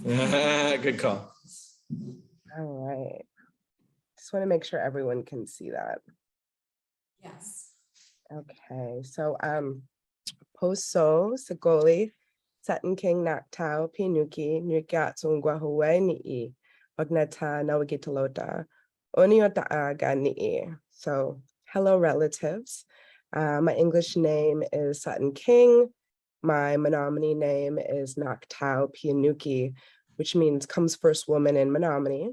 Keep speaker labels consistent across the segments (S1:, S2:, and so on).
S1: Good call.
S2: All right. Just want to make sure everyone can see that.
S3: Yes.
S2: Okay, so Poso Sagoli Sutton King Naktau Pinuki Nukat Sungwa Hawaii ni Ognata Nawagitalota Oniota Aga ni. So hello relatives. My English name is Sutton King. My Menominee name is Naktau Pianuki, which means comes first woman in Menominee.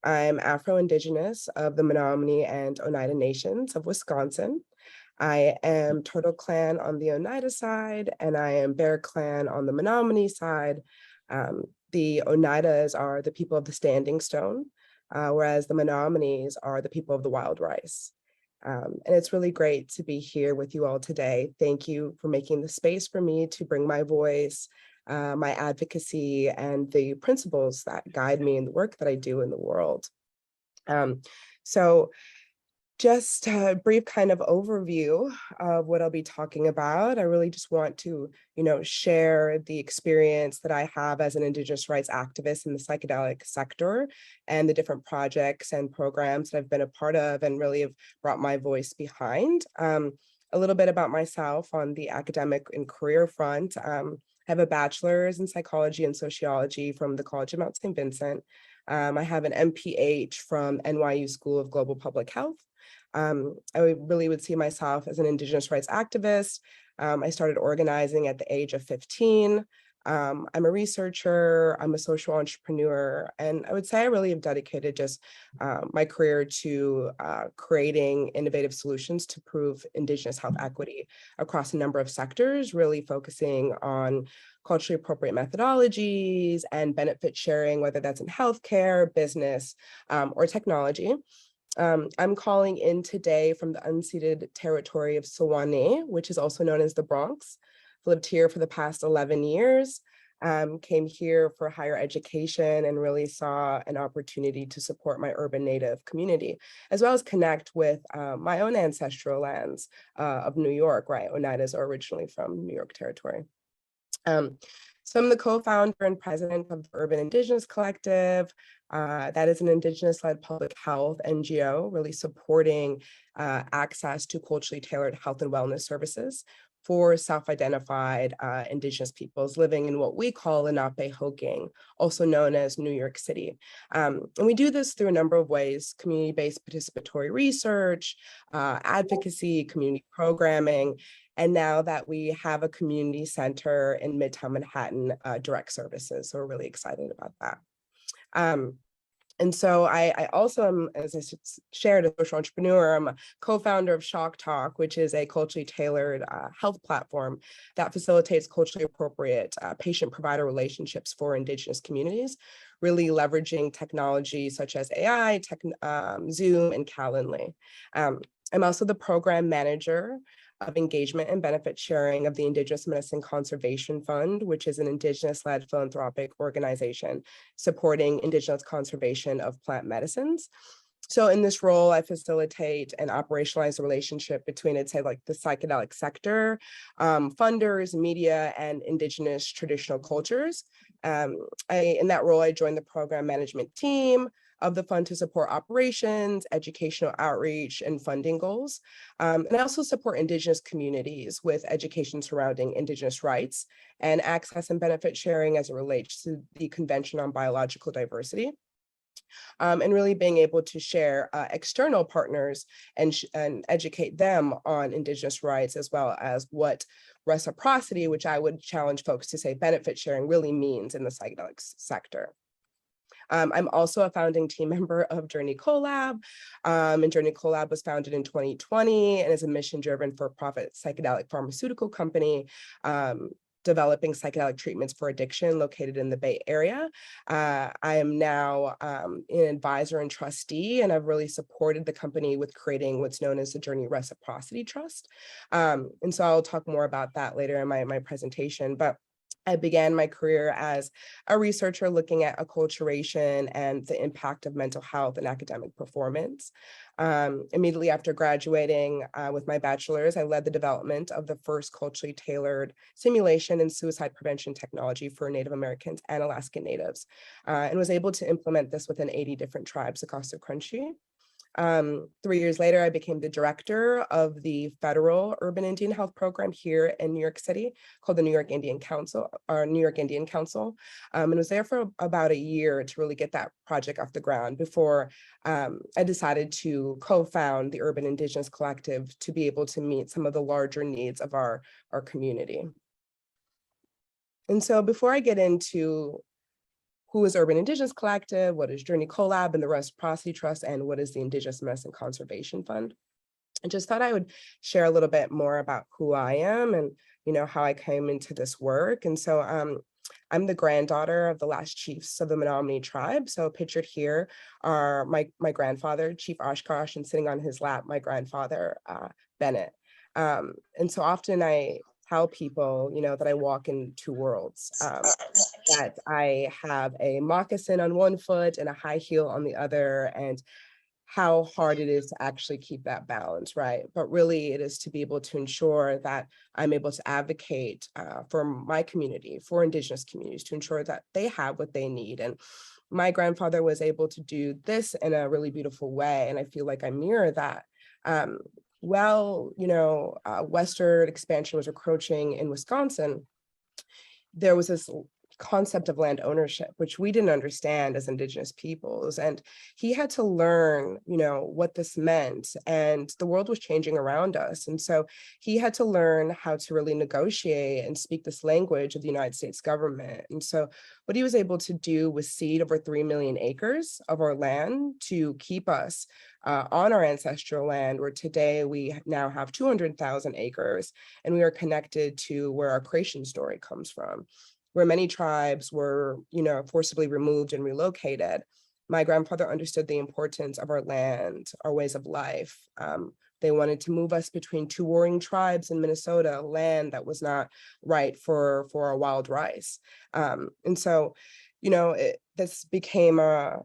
S2: I'm Afro-Indigenous of the Menominee and Oneida Nations of Wisconsin. I am Turtle Clan on the Oneida side, and I am Bear Clan on the Menominee side. The Oneidas are the people of the Standing Stone, whereas the Menominees are the people of the Wild Rice. And it's really great to be here with you all today. Thank you for making the space for me to bring my voice, my advocacy, and the principles that guide me in the work that I do in the world. So just a brief kind of overview of what I'll be talking about. I really just want to, share the experience that I have as an Indigenous rights activist in the psychedelic sector and the different projects and programs that I've been a part of and really have brought my voice behind. A little bit about myself on the academic and career front. I have a bachelor's in psychology and sociology from the College of Mount St. Vincent. I have an MPH from NYU School of Global Public Health. I really would see myself as an Indigenous rights activist. I started organizing at the age of 15. I'm a researcher, I'm a social entrepreneur, and I would say I really have dedicated just my career to creating innovative solutions to prove Indigenous health equity across a number of sectors, really focusing on culturally appropriate methodologies and benefit sharing, whether that's in healthcare, business, or technology. I'm calling in today from the unceded territory of Sewanee, which is also known as the Bronx. I've lived here for the past 11 years, came here for higher education and really saw an opportunity to support my urban Native community, as well as connect with my own ancestral lands of New York, right? Oneidas are originally from New York territory. So I'm the co-founder and president of the Urban Indigenous Collective. That is an Indigenous-led public health NGO, really supporting access to culturally tailored health and wellness services for self-identified Indigenous peoples living in what we call Lenape-Hoking, also known as New York City. And we do this through a number of ways: community-based participatory research, advocacy, community programming, and now that we have a community center in Midtown Manhattan, direct services. So we're really excited about that. And so I also am, as I shared, a social entrepreneur. I'm a co-founder of Shock Talk, which is a culturally tailored health platform that facilitates culturally appropriate patient-provider relationships for Indigenous communities, really leveraging technology such as AI, Zoom, and Calendly. I'm also the program manager of engagement and benefit sharing of the Indigenous Medicine Conservation Fund, which is an Indigenous-led philanthropic organization supporting Indigenous conservation of plant medicines. So in this role, I facilitate and operationalize the relationship between, I'd say, like the psychedelic sector, funders, media, and Indigenous traditional cultures. In that role, I joined the program management team of the fund to support operations, educational outreach, and funding goals. And I also support Indigenous communities with education surrounding Indigenous rights and access and benefit sharing as it relates to the Convention on Biological Diversity. And really being able to share external partners and educate them on Indigenous rights, as well as what reciprocity, which I would challenge folks to say benefit sharing, really means in the psychedelics sector. I'm also a founding team member of Journey Collab, and Journey Collab was founded in 2020 and is a mission-driven for-profit psychedelic pharmaceutical company developing psychedelic treatments for addiction located in the Bay Area. I am now an advisor and trustee, and I've really supported the company with creating what's known as the Journey Reciprocity Trust. And so I'll talk more about that later in my presentation. But I began my career as a researcher looking at acculturation and the impact of mental health and academic performance. Immediately after graduating with my bachelor's, I led the development of the first culturally tailored simulation and suicide prevention technology for Native Americans and Alaskan Natives, and was able to implement this within 80 different tribes across the country. 3 years later, I became the director of the federal Urban Indian Health Program here in New York City called the New York Indian Council, or New York Indian Council, and was there for about a year to really get that project off the ground before I decided to co-found the Urban Indigenous Collective to be able to meet some of the larger needs of our community. And so before I get into who is Urban Indigenous Collective, what is Journey Collab and the Reciprocity Trust, and what is the Indigenous Medicine Conservation Fund? I just thought I would share a little bit more about who I am and how I came into this work. And so I'm the granddaughter of the last chiefs of the Menominee tribe. So pictured here are my grandfather, Chief Oshkosh, and sitting on his lap, my grandfather, Bennett. And so often I tell people, that I walk in two worlds, that I have a moccasin on one foot and a high heel on the other, and how hard it is to actually keep that balance, right? But really it is to be able to ensure that I'm able to advocate for my community, for Indigenous communities, to ensure that they have what they need. And my grandfather was able to do this in a really beautiful way, and I feel like I mirror that. Western expansion was encroaching in Wisconsin, there was this concept of land ownership, which we didn't understand as Indigenous peoples. And he had to learn, what this meant. And the world was changing around us. And so he had to learn how to really negotiate and speak this language of the United States government. And so what he was able to do was cede over 3 million acres of our land to keep us on our ancestral land, where today we now have 200,000 acres, and we are connected to where our creation story comes from, where many tribes were, forcibly removed and relocated. My grandfather understood the importance of our land, our ways of life. They wanted to move us between two warring tribes in Minnesota, land that was not right for our wild rice. And so, this became a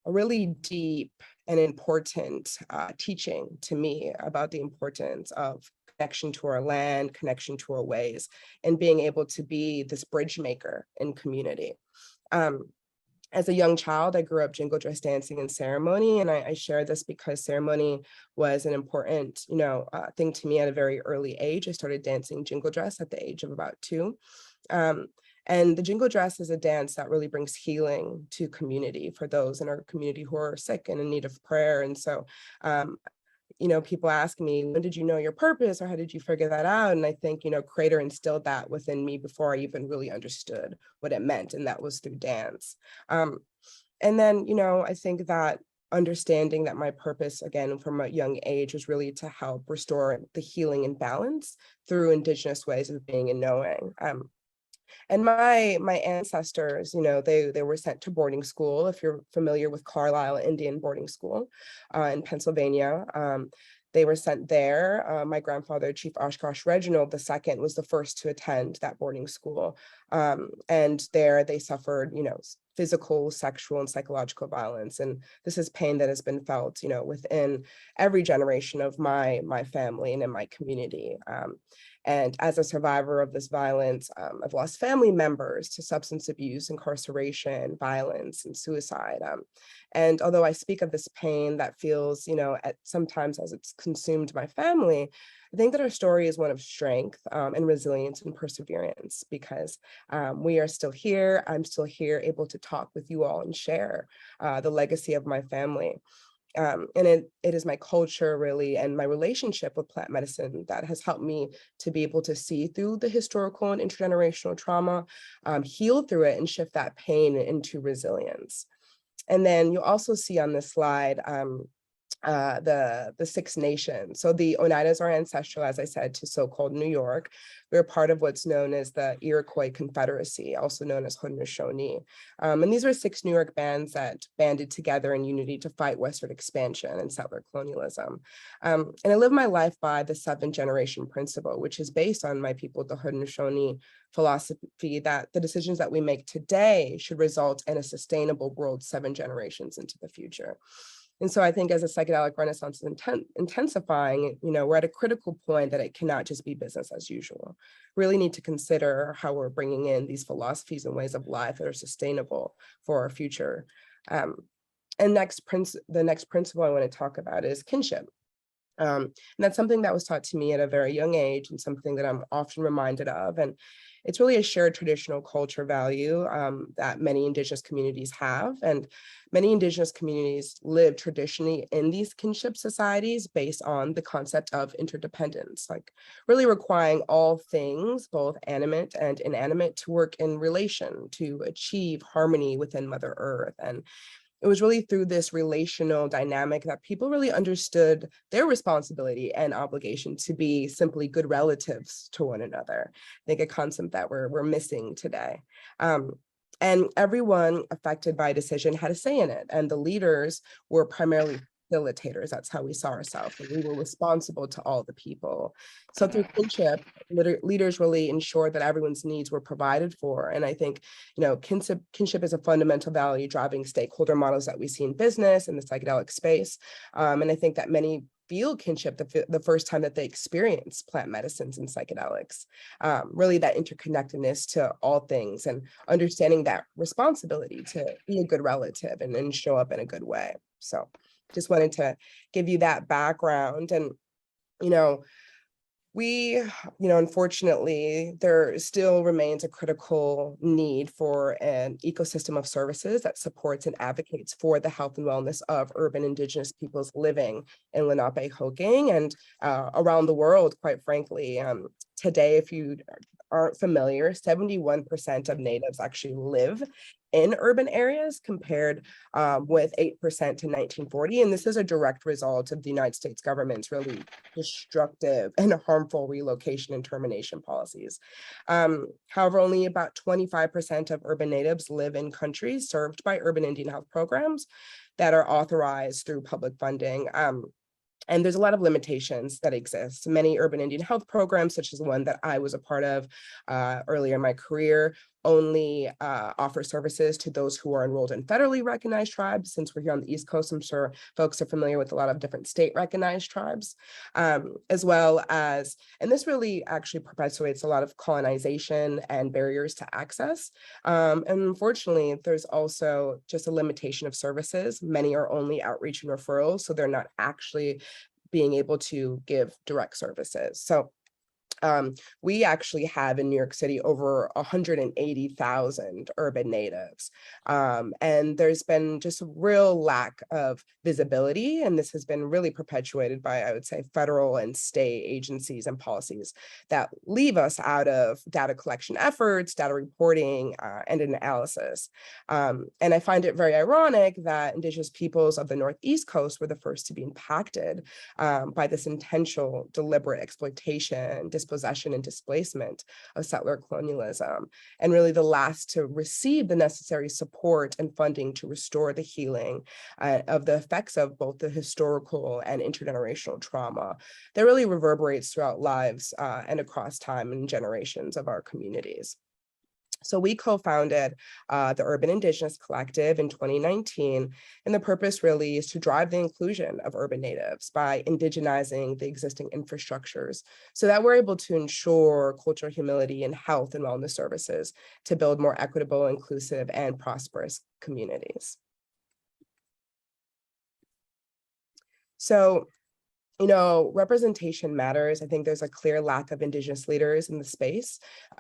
S2: really deep and important teaching to me about the importance of connection to our land, connection to our ways, and being able to be this bridge maker in community. As a young child, I grew up jingle dress dancing and ceremony, and I share this because ceremony was an important, thing to me at a very early age. I started dancing jingle dress at the age of about 2. And the jingle dress is a dance that really brings healing to community for those in our community who are sick and in need of prayer. And so, people ask me, when did you know your purpose, or how did you figure that out? And I think, Creator instilled that within me before I even really understood what it meant, and that was through dance. And then, I think that understanding that my purpose, again, from a young age, was really to help restore the healing and balance through Indigenous ways of being and knowing. And my ancestors, they were sent to boarding school. If you're familiar with Carlisle Indian boarding school in Pennsylvania, they were sent there. My grandfather, Chief Oshkosh Reginald II, was the first to attend that boarding school. And there they suffered, physical, sexual, and psychological violence. And this is pain that has been felt, within every generation of my family and in my community. And as a survivor of this violence, I've lost family members to substance abuse, incarceration, violence, and suicide. And although I speak of this pain that feels, sometimes as it's consumed my family, I think that our story is one of strength and resilience and perseverance, because we are still here. I'm still here, able to talk with you all and share the legacy of my family. And it is my culture, really, and my relationship with plant medicine that has helped me to be able to see through the historical and intergenerational trauma, heal through it, and shift that pain into resilience. And then you'll also see on this slide the Six Nations. So the Oneidas are ancestral, as I said, to so-called New York. We're part of what's known as the Iroquois Confederacy, also known as Haudenosaunee. And these were 6 New York bands that banded together in unity to fight westward expansion and settler colonialism. And I live my life by the 7th-generation principle, which is based on my people, the Haudenosaunee philosophy that the decisions that we make today should result in a sustainable world 7 generations into the future. And so I think as a psychedelic renaissance is intensifying, we're at a critical point that it cannot just be business as usual. Really need to consider how we're bringing in these philosophies and ways of life that are sustainable for our future. And the next principle I want to talk about is kinship. And that's something that was taught to me at a very young age and something that I'm often reminded of. And it's really a shared traditional culture value that many Indigenous communities have. And many Indigenous communities live traditionally in these kinship societies based on the concept of interdependence, like really requiring all things, both animate and inanimate, to work in relation to achieve harmony within Mother Earth. And it was really through this relational dynamic that people really understood their responsibility and obligation to be simply good relatives to one another. I think a concept that we're missing today. And everyone affected by a decision had a say in it. And the leaders were primarily facilitators. That's how we saw ourselves. And we were responsible to all the people. So through kinship, leaders really ensured that everyone's needs were provided for. And I think, kinship is a fundamental value driving stakeholder models that we see in business and the psychedelic space. And I think that many feel kinship the first time that they experience plant medicines and psychedelics, really that interconnectedness to all things and understanding that responsibility to be a good relative and show up in a good way. So just wanted to give you that background. And, we, unfortunately, there still remains a critical need for an ecosystem of services that supports and advocates for the health and wellness of urban Indigenous peoples living in Lenape-Hoking and around the world, quite frankly. Today, if you aren't familiar, 71% of natives actually live in urban areas compared with 8% to 1940. And this is a direct result of the United States government's really destructive and harmful relocation and termination policies. However, only about 25% of urban natives live in countries served by urban Indian health programs that are authorized through public funding. And there's a lot of limitations that exist. Many urban Indian health programs, such as the one that I was a part of earlier in my career, only offer services to those who are enrolled in federally recognized tribes. Since we're here on the East Coast, I'm sure folks are familiar with a lot of different state recognized tribes, as well as, and this really actually perpetuates a lot of colonization and barriers to access. And unfortunately, there's also just a limitation of services. Many are only outreach and referrals, so they're not actually being able to give direct services. So we actually have in New York City over 180,000 urban natives. And there's been just a real lack of visibility. And this has been really perpetuated by, I would say, federal and state agencies and policies that leave us out of data collection efforts, data reporting, and analysis. And I find it very ironic that Indigenous peoples of the Northeast Coast were the first to be impacted by this intentional, deliberate exploitation, dispossession, and displacement of settler colonialism, and really the last to receive the necessary support and funding to restore the healing of the effects of both the historical and intergenerational trauma that really reverberates throughout lives and across time and generations of our communities. So we co-founded the Urban Indigenous Collective in 2019, and the purpose really is to drive the inclusion of urban natives by indigenizing the existing infrastructures so that we're able to ensure cultural humility and health and wellness services to build more equitable, inclusive, and prosperous communities. So You know, representation matters. I think there's a clear lack of Indigenous leaders in the space,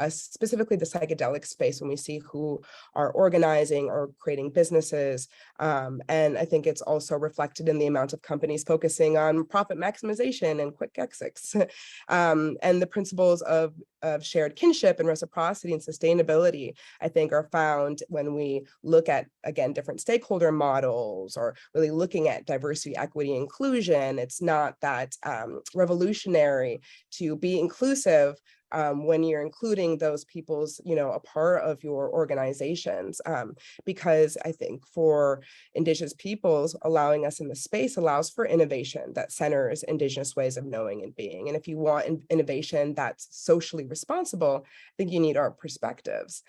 S2: specifically the psychedelic space, when we see who are organizing or creating businesses. And I think it's also reflected in the amount of companies focusing on profit maximization and quick exits. And the principles of shared kinship and reciprocity and sustainability, I think, are found when we look at, again, different stakeholder models or really looking at diversity, equity, inclusion. It's not that revolutionary to be inclusive when you're including those people's, you know, a part of your organizations. Because I think for Indigenous peoples, allowing us in the space allows for innovation that centers Indigenous ways of knowing and being. And if you want innovation that's socially responsible, I think you need our perspectives.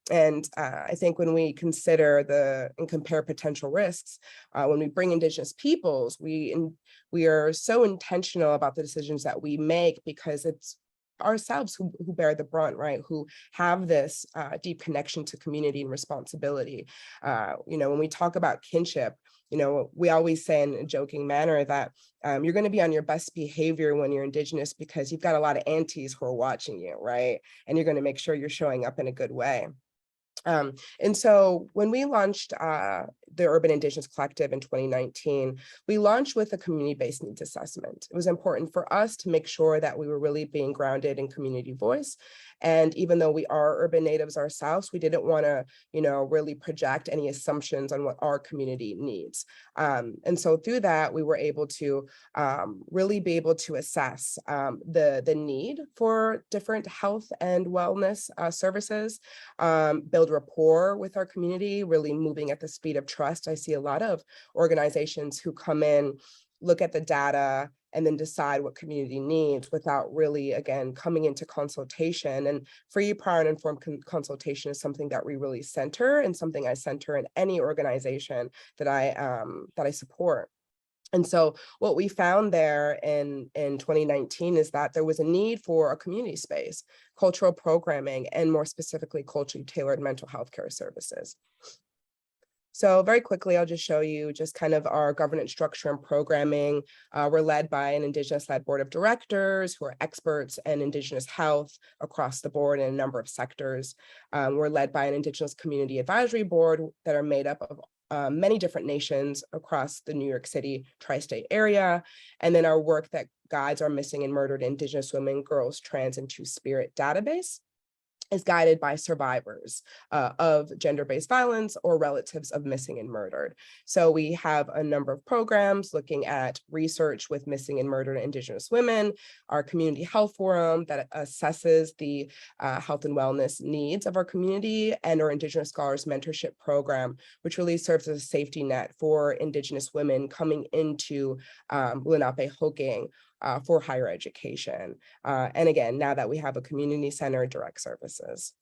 S2: And I think when we consider and compare potential risks, when we bring Indigenous peoples, we are so intentional about the decisions that we make, because it's ourselves who bear the brunt, right? Who have this deep connection to community and responsibility. You know, when we talk about kinship, you know, we always say in a joking manner that you're going to be on your best behavior when you're Indigenous because you've got a lot of aunties who are watching you, right? And you're going to make sure you're showing up in a good way. And so when we launched the Urban Indigenous Collective in 2019, we launched with a community-based needs assessment. It was important for us to make sure that we were really being grounded in community voice. And even though we are urban natives ourselves, we didn't want to, you know, really project any assumptions on what our community needs. And so through that, we were able to really be able to assess the need for different health and wellness services, build rapport with our community, really moving at the speed of trust. I see a lot of organizations who come in, look at the data, and then decide what community needs without really, again, coming into consultation. And free, prior, and informed consultation is something that we really center, and something I center in any organization that I support. And so what we found there in 2019 is that there was a need for a community space, cultural programming, and more specifically, culturally tailored mental health care services. So very quickly, I'll just show you just kind of our governance structure and programming. We're led by an Indigenous-led board of directors who are experts in Indigenous health across the board in a number of sectors. We're led by an Indigenous community advisory board that are made up of many different nations across the New York City tri-state area. And then our work that guides our missing and murdered Indigenous women, girls, trans, and two-spirit database is guided by survivors of gender-based violence or relatives of missing and murdered. So we have a number of programs looking at research with missing and murdered Indigenous women, our community health forum that assesses the health and wellness needs of our community, and our Indigenous Scholars Mentorship Program, which really serves as a safety net for Indigenous women coming into Lenape-Hoking for higher education. And again, now that we have a community center, direct services.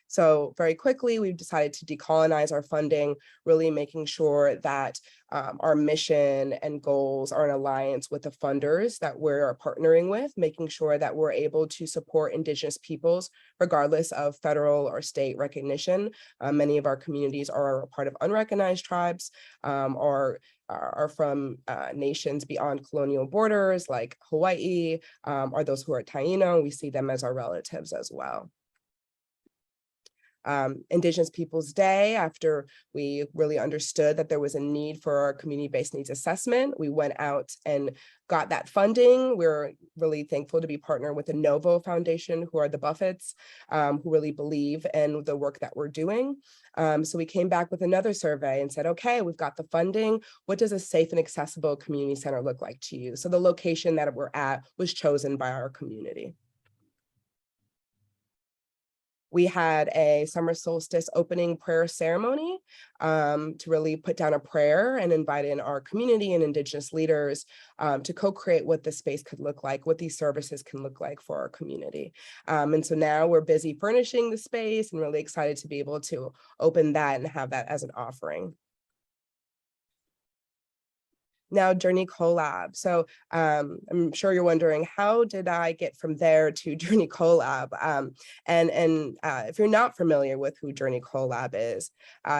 S2: So very quickly, we've decided to decolonize our funding, really making sure that our mission and goals are in alliance with the funders that we're partnering with, making sure that we're able to support Indigenous peoples, regardless of federal or state recognition. Many of our communities are a part of unrecognized tribes, or are from nations beyond colonial borders, like Hawaii, or those who are Taino. We see them as our relatives as well. Indigenous Peoples Day, after we really understood that there was a need for our community-based needs assessment, we went out and got that funding. We're really thankful to be partnered with the Novo Foundation, who are the Buffetts, who really believe in the work that we're doing. So we came back with another survey and said, okay, we've got the funding. What does a safe and accessible community center look like to you? So the location that we're at was chosen by our community. We had a summer solstice opening prayer ceremony to really put down a prayer and invite in our community and Indigenous leaders to co-create what the space could look like, what these services can look like for our community. And so now we're busy furnishing the space and really excited to be able to open that and have that as an offering. now Journey Collab. So I'm sure you're wondering, how did I get from there to Journey Collab? If you're not familiar with who Journey Collab is,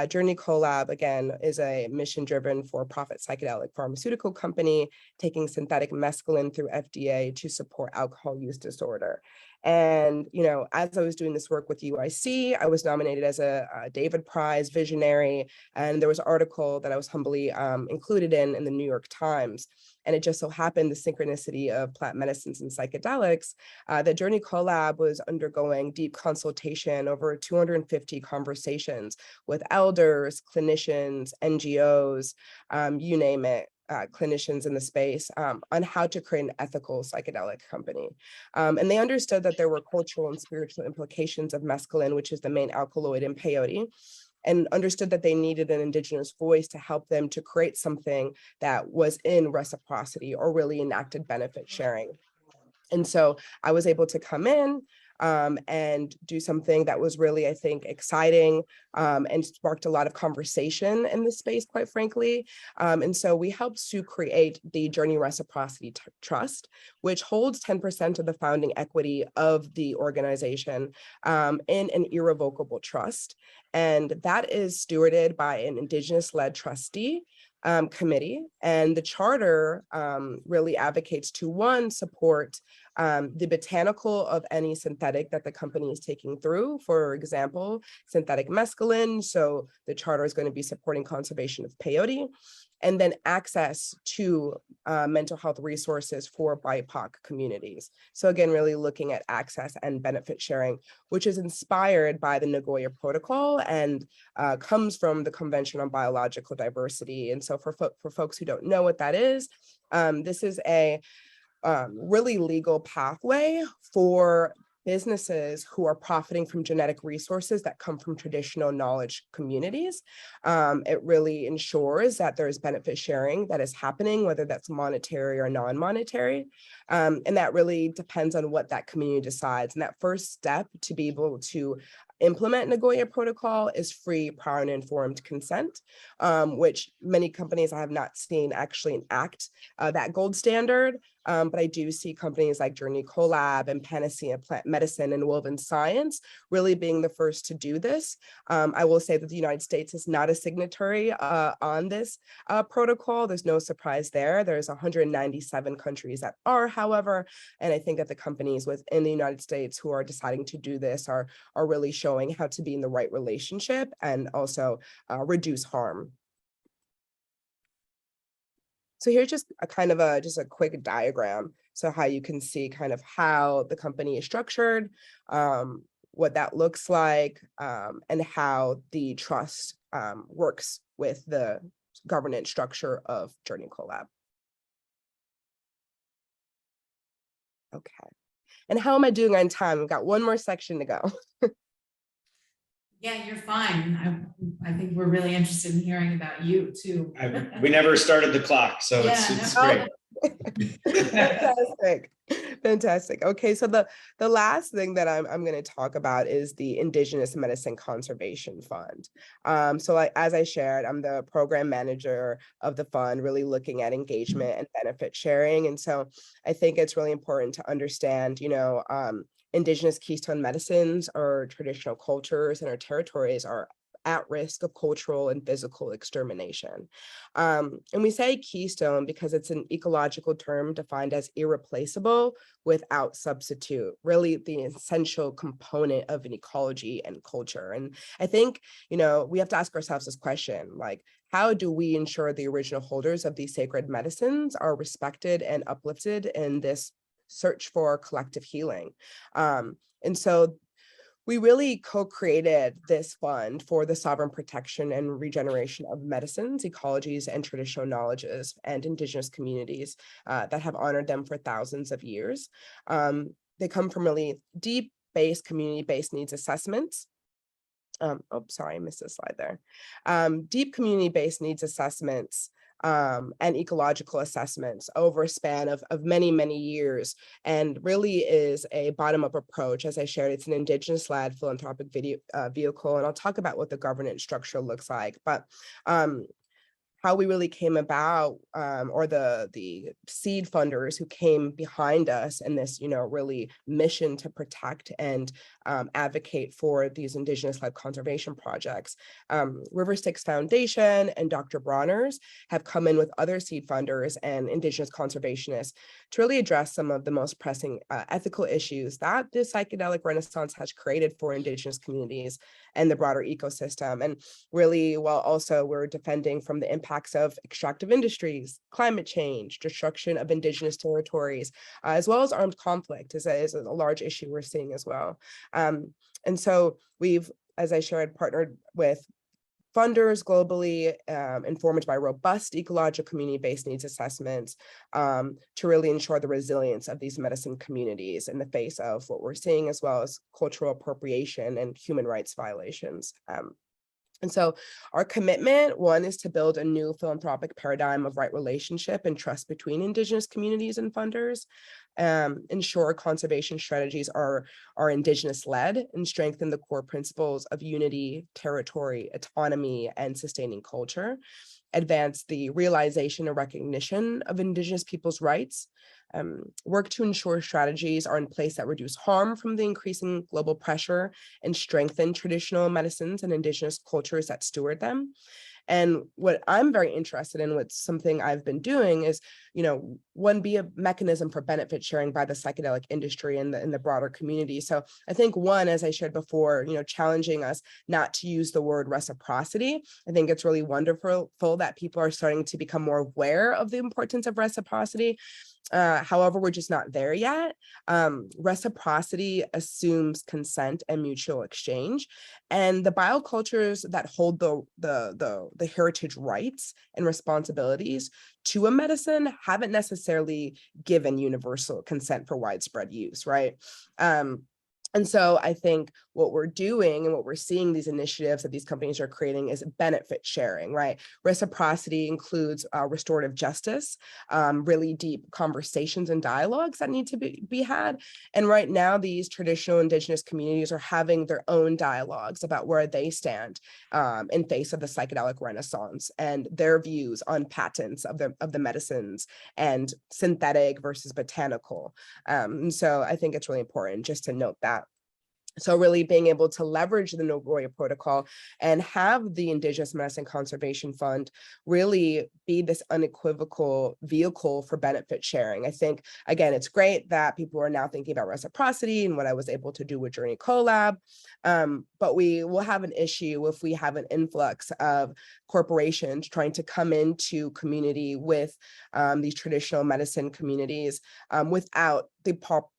S2: Journey Collab, again, is a mission-driven for-profit psychedelic pharmaceutical company taking synthetic mescaline through FDA to support alcohol use disorder. And, you know, as I was doing this work with UIC, I was nominated as a David Prize visionary, and there was an article that I was humbly included in the New York Times. And it just so happened, the synchronicity of plant medicines and psychedelics, that Journey Collab was undergoing deep consultation, over 250 conversations with elders, clinicians, NGOs, you name it, clinicians in the space, on how to create an ethical psychedelic company. And they understood that there were cultural and spiritual implications of mescaline, which is the main alkaloid in peyote, and understood that they needed an Indigenous voice to help them to create something that was in reciprocity or really enacted benefit sharing. And so I was able to come in and do something that was really, I think, exciting, and sparked a lot of conversation in this space, quite frankly. And so we helped to create the Journey Reciprocity Trust, which holds 10% of the founding equity of the organization in an irrevocable trust. And that is stewarded by an Indigenous-led trustee committee. And the charter really advocates to, one, support the botanical of any synthetic that the company is taking through, for example, synthetic mescaline. So the charter is going to be supporting conservation of peyote, and then access to mental health resources for BIPOC communities. So again, really looking at access and benefit sharing, which is inspired by the Nagoya Protocol and comes from the Convention on Biological Diversity. And so for folks who don't know what that is, this is a really legal pathway for businesses who are profiting from genetic resources that come from traditional knowledge communities. It really ensures that there's benefit sharing that is happening, whether that's monetary or non-monetary. And that really depends on what that community decides. And that first step to be able to implement Nagoya Protocol is free, prior, and informed consent, which many companies I have not seen actually enact that gold standard. But I do see companies like Journey Collab and Panacea Plant Medicine and Woven Science really being the first to do this. I will say that the United States is not a signatory on this protocol. There's no surprise there. There's 197 countries that are, however, and I think that the companies within the United States who are deciding to do this are really showing how to be in the right relationship and also reduce harm. So here's just a kind of just a quick diagram. So how you can see kind of how the company is structured, what that looks like, and how the trust works with the governance structure of Journey Collab. Okay. And how am I doing on time? We've got one more section to go.
S3: Yeah, you're fine. I think we're really interested in hearing about you too.
S1: We never started the clock, so
S3: Yeah,
S1: it's
S3: no.
S1: great.
S2: Fantastic. Fantastic. Okay, so the last thing that I'm going to talk about is the Indigenous Medicine Conservation Fund. So as I shared, I'm the program manager of the fund, really looking at engagement and benefit sharing. And so I think it's really important to understand, you know, Indigenous keystone medicines or traditional cultures in our territories are at risk of cultural and physical extermination. And we say keystone because it's an ecological term defined as irreplaceable without substitute, really the essential component of an ecology and culture. And I think, you know, we have to ask ourselves this question, like, how do we ensure the original holders of these sacred medicines are respected and uplifted in this search for collective healing? And so we really co-created this fund for the sovereign protection and regeneration of medicines, ecologies, and traditional knowledges and Indigenous communities that have honored them for thousands of years. They come from really deep-based, community-based needs assessments. Oh, sorry, I missed this slide there. Deep community-based needs assessments and ecological assessments over a span of many, many years, and really is a bottom-up approach. As I shared, it's an Indigenous-led philanthropic vehicle, and I'll talk about what the governance structure looks like. But how we really came about, or the seed funders who came behind us in this, really mission to protect and advocate for these Indigenous-led conservation projects. River Styx Foundation and Dr. Bronner's have come in with other seed funders and Indigenous conservationists to really address some of the most pressing ethical issues that the psychedelic renaissance has created for Indigenous communities and the broader ecosystem. And really, while also we're defending from the impacts of extractive industries, climate change, destruction of Indigenous territories, as well as armed conflict is a large issue we're seeing as well. And so we've, as I shared, partnered with funders globally, informed by robust ecological community-based needs assessments to really ensure the resilience of these medicine communities in the face of what we're seeing, as well as cultural appropriation and human rights violations. And so our commitment, one, is to build a new philanthropic paradigm of right relationship and trust between Indigenous communities and funders, ensure conservation strategies are Indigenous-led, and strengthen the core principles of unity, territory, autonomy, and sustaining culture, advance the realization and recognition of Indigenous people's rights, work to ensure strategies are in place that reduce harm from the increasing global pressure and strengthen traditional medicines and Indigenous cultures that steward them. And what I'm very interested in, what's something I've been doing is, one, be a mechanism for benefit sharing by the psychedelic industry and the broader community. So I think one, as I shared before, challenging us not to use the word reciprocity. I think it's really wonderful that people are starting to become more aware of the importance of reciprocity. However, we're just not there yet. Reciprocity assumes consent and mutual exchange, and the biocultures that hold the heritage rights and responsibilities to a medicine haven't necessarily given universal consent for widespread use, right? And so I think what we're doing and what we're seeing these initiatives that these companies are creating is benefit sharing, right? Reciprocity includes restorative justice, really deep conversations and dialogues that need to be had. And right now, these traditional Indigenous communities are having their own dialogues about where they stand in face of the psychedelic renaissance and their views on patents of the medicines and synthetic versus botanical. And so I think it's really important just to note that. So really being able to leverage the Nagoya Protocol and have the Indigenous Medicine Conservation Fund really be this unequivocal vehicle for benefit sharing. I think, again, it's great that people are now thinking about reciprocity and what I was able to do with Journey Collab, but we will have an issue if we have an influx of corporations trying to come into community with these traditional medicine communities without the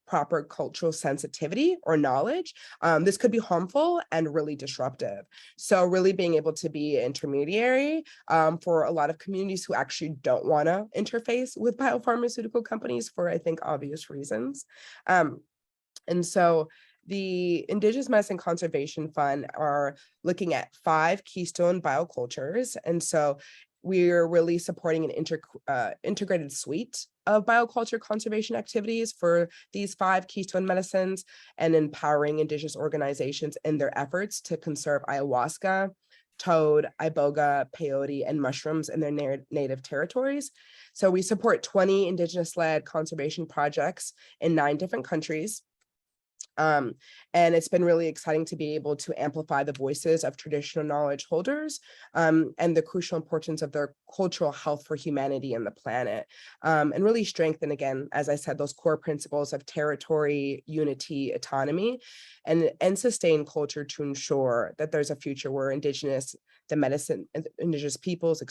S2: proper cultural sensitivity or knowledge. This could be harmful and really disruptive. So really being able to be an intermediary for a lot of communities who actually don't want to interface with biopharmaceutical companies for, I think, obvious reasons. And so the Indigenous Medicine Conservation Fund are looking at 5 keystone biocultures. And so we're really supporting an integrated suite of bioculture conservation activities for these 5 keystone medicines and empowering Indigenous organizations in their efforts to conserve ayahuasca, toad, iboga, peyote, and mushrooms in their native territories. So we support 20 Indigenous-led conservation projects in 9 different countries. And it's been really exciting to be able to amplify the voices of traditional knowledge holders and the crucial importance of their cultural health for humanity and the planet, and really strengthen, again, as I said, those core principles of territory, unity, autonomy, and sustain culture to ensure that there's a future where Indigenous peoples,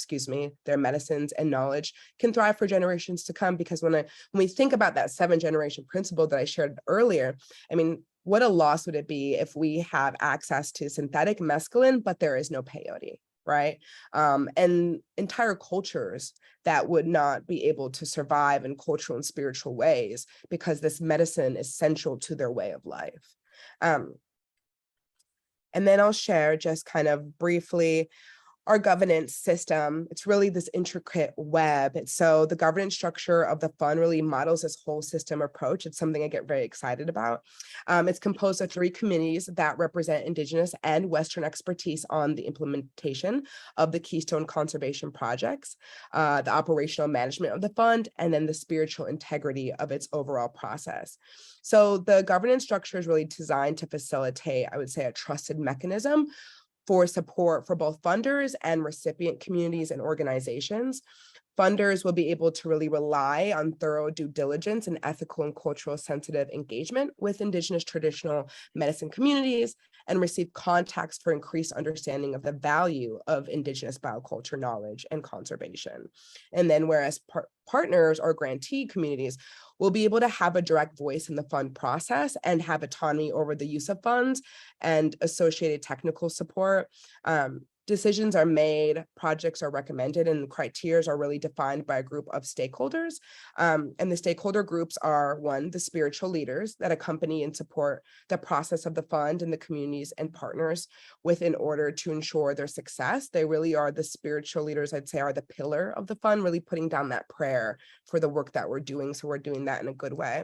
S2: their medicines and knowledge can thrive for generations to come. Because when we think about that 7-generation principle that I shared earlier, I mean, what a loss would it be if we have access to synthetic mescaline, but there is no peyote, right? And entire cultures that would not be able to survive in cultural and spiritual ways because this medicine is central to their way of life. And then I'll share just kind of briefly our governance system. It's really this intricate web. So the governance structure of the fund really models this whole system approach. It's something I get very excited about. It's composed of 3 committees that represent Indigenous and Western expertise on the implementation of the Keystone Conservation projects, the operational management of the fund, and then the spiritual integrity of its overall process. So the governance structure is really designed to facilitate, I would say, a trusted mechanism for support for both funders and recipient communities and organizations. Funders will be able to really rely on thorough due diligence and ethical and cultural sensitive engagement with Indigenous traditional medicine communities and receive contacts for increased understanding of the value of Indigenous bioculture knowledge and conservation. And then whereas partners or grantee communities will be able to have a direct voice in the fund process and have autonomy over the use of funds and associated technical support. Decisions are made, projects are recommended, and criteria are really defined by a group of stakeholders. And the stakeholder groups are, 1, the spiritual leaders that accompany and support the process of the fund and the communities and partners in order to ensure their success. They really are the spiritual leaders, I'd say, are the pillar of the fund, really putting down that prayer for the work that we're doing. So we're doing that in a good way.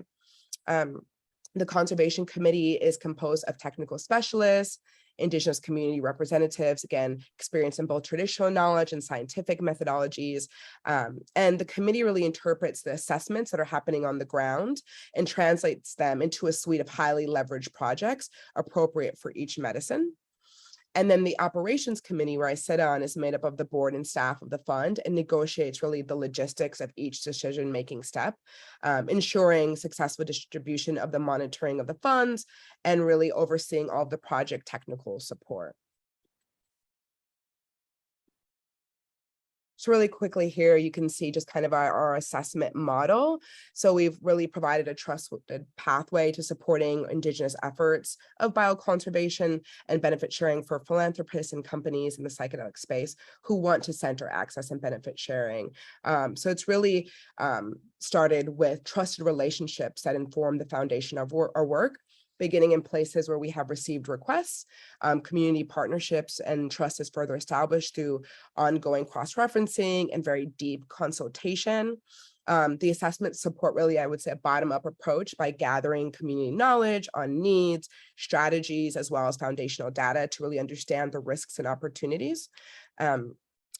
S2: The Conservation Committee is composed of technical specialists, Indigenous community representatives, again, experienced in both traditional knowledge and scientific methodologies. And the committee really interprets the assessments that are happening on the ground and translates them into a suite of highly leveraged projects appropriate for each medicine. And then the operations committee, where I sit on, is made up of the board and staff of the fund and negotiates really the logistics of each decision-making step, ensuring successful distribution of the monitoring of the funds and really overseeing all of the project technical support. So really quickly here, you can see just kind of our assessment model. So we've really provided a trusted pathway to supporting Indigenous efforts of bioconservation and benefit sharing for philanthropists and companies in the psychedelic space who want to center access and benefit sharing. So it's really started with trusted relationships that inform the foundation of our work, beginning in places where we have received requests. Community partnerships and trust is further established through ongoing cross-referencing and very deep consultation. The assessments support really, I would say, a bottom-up approach by gathering community knowledge on needs, strategies, as well as foundational data to really understand the risks and opportunities.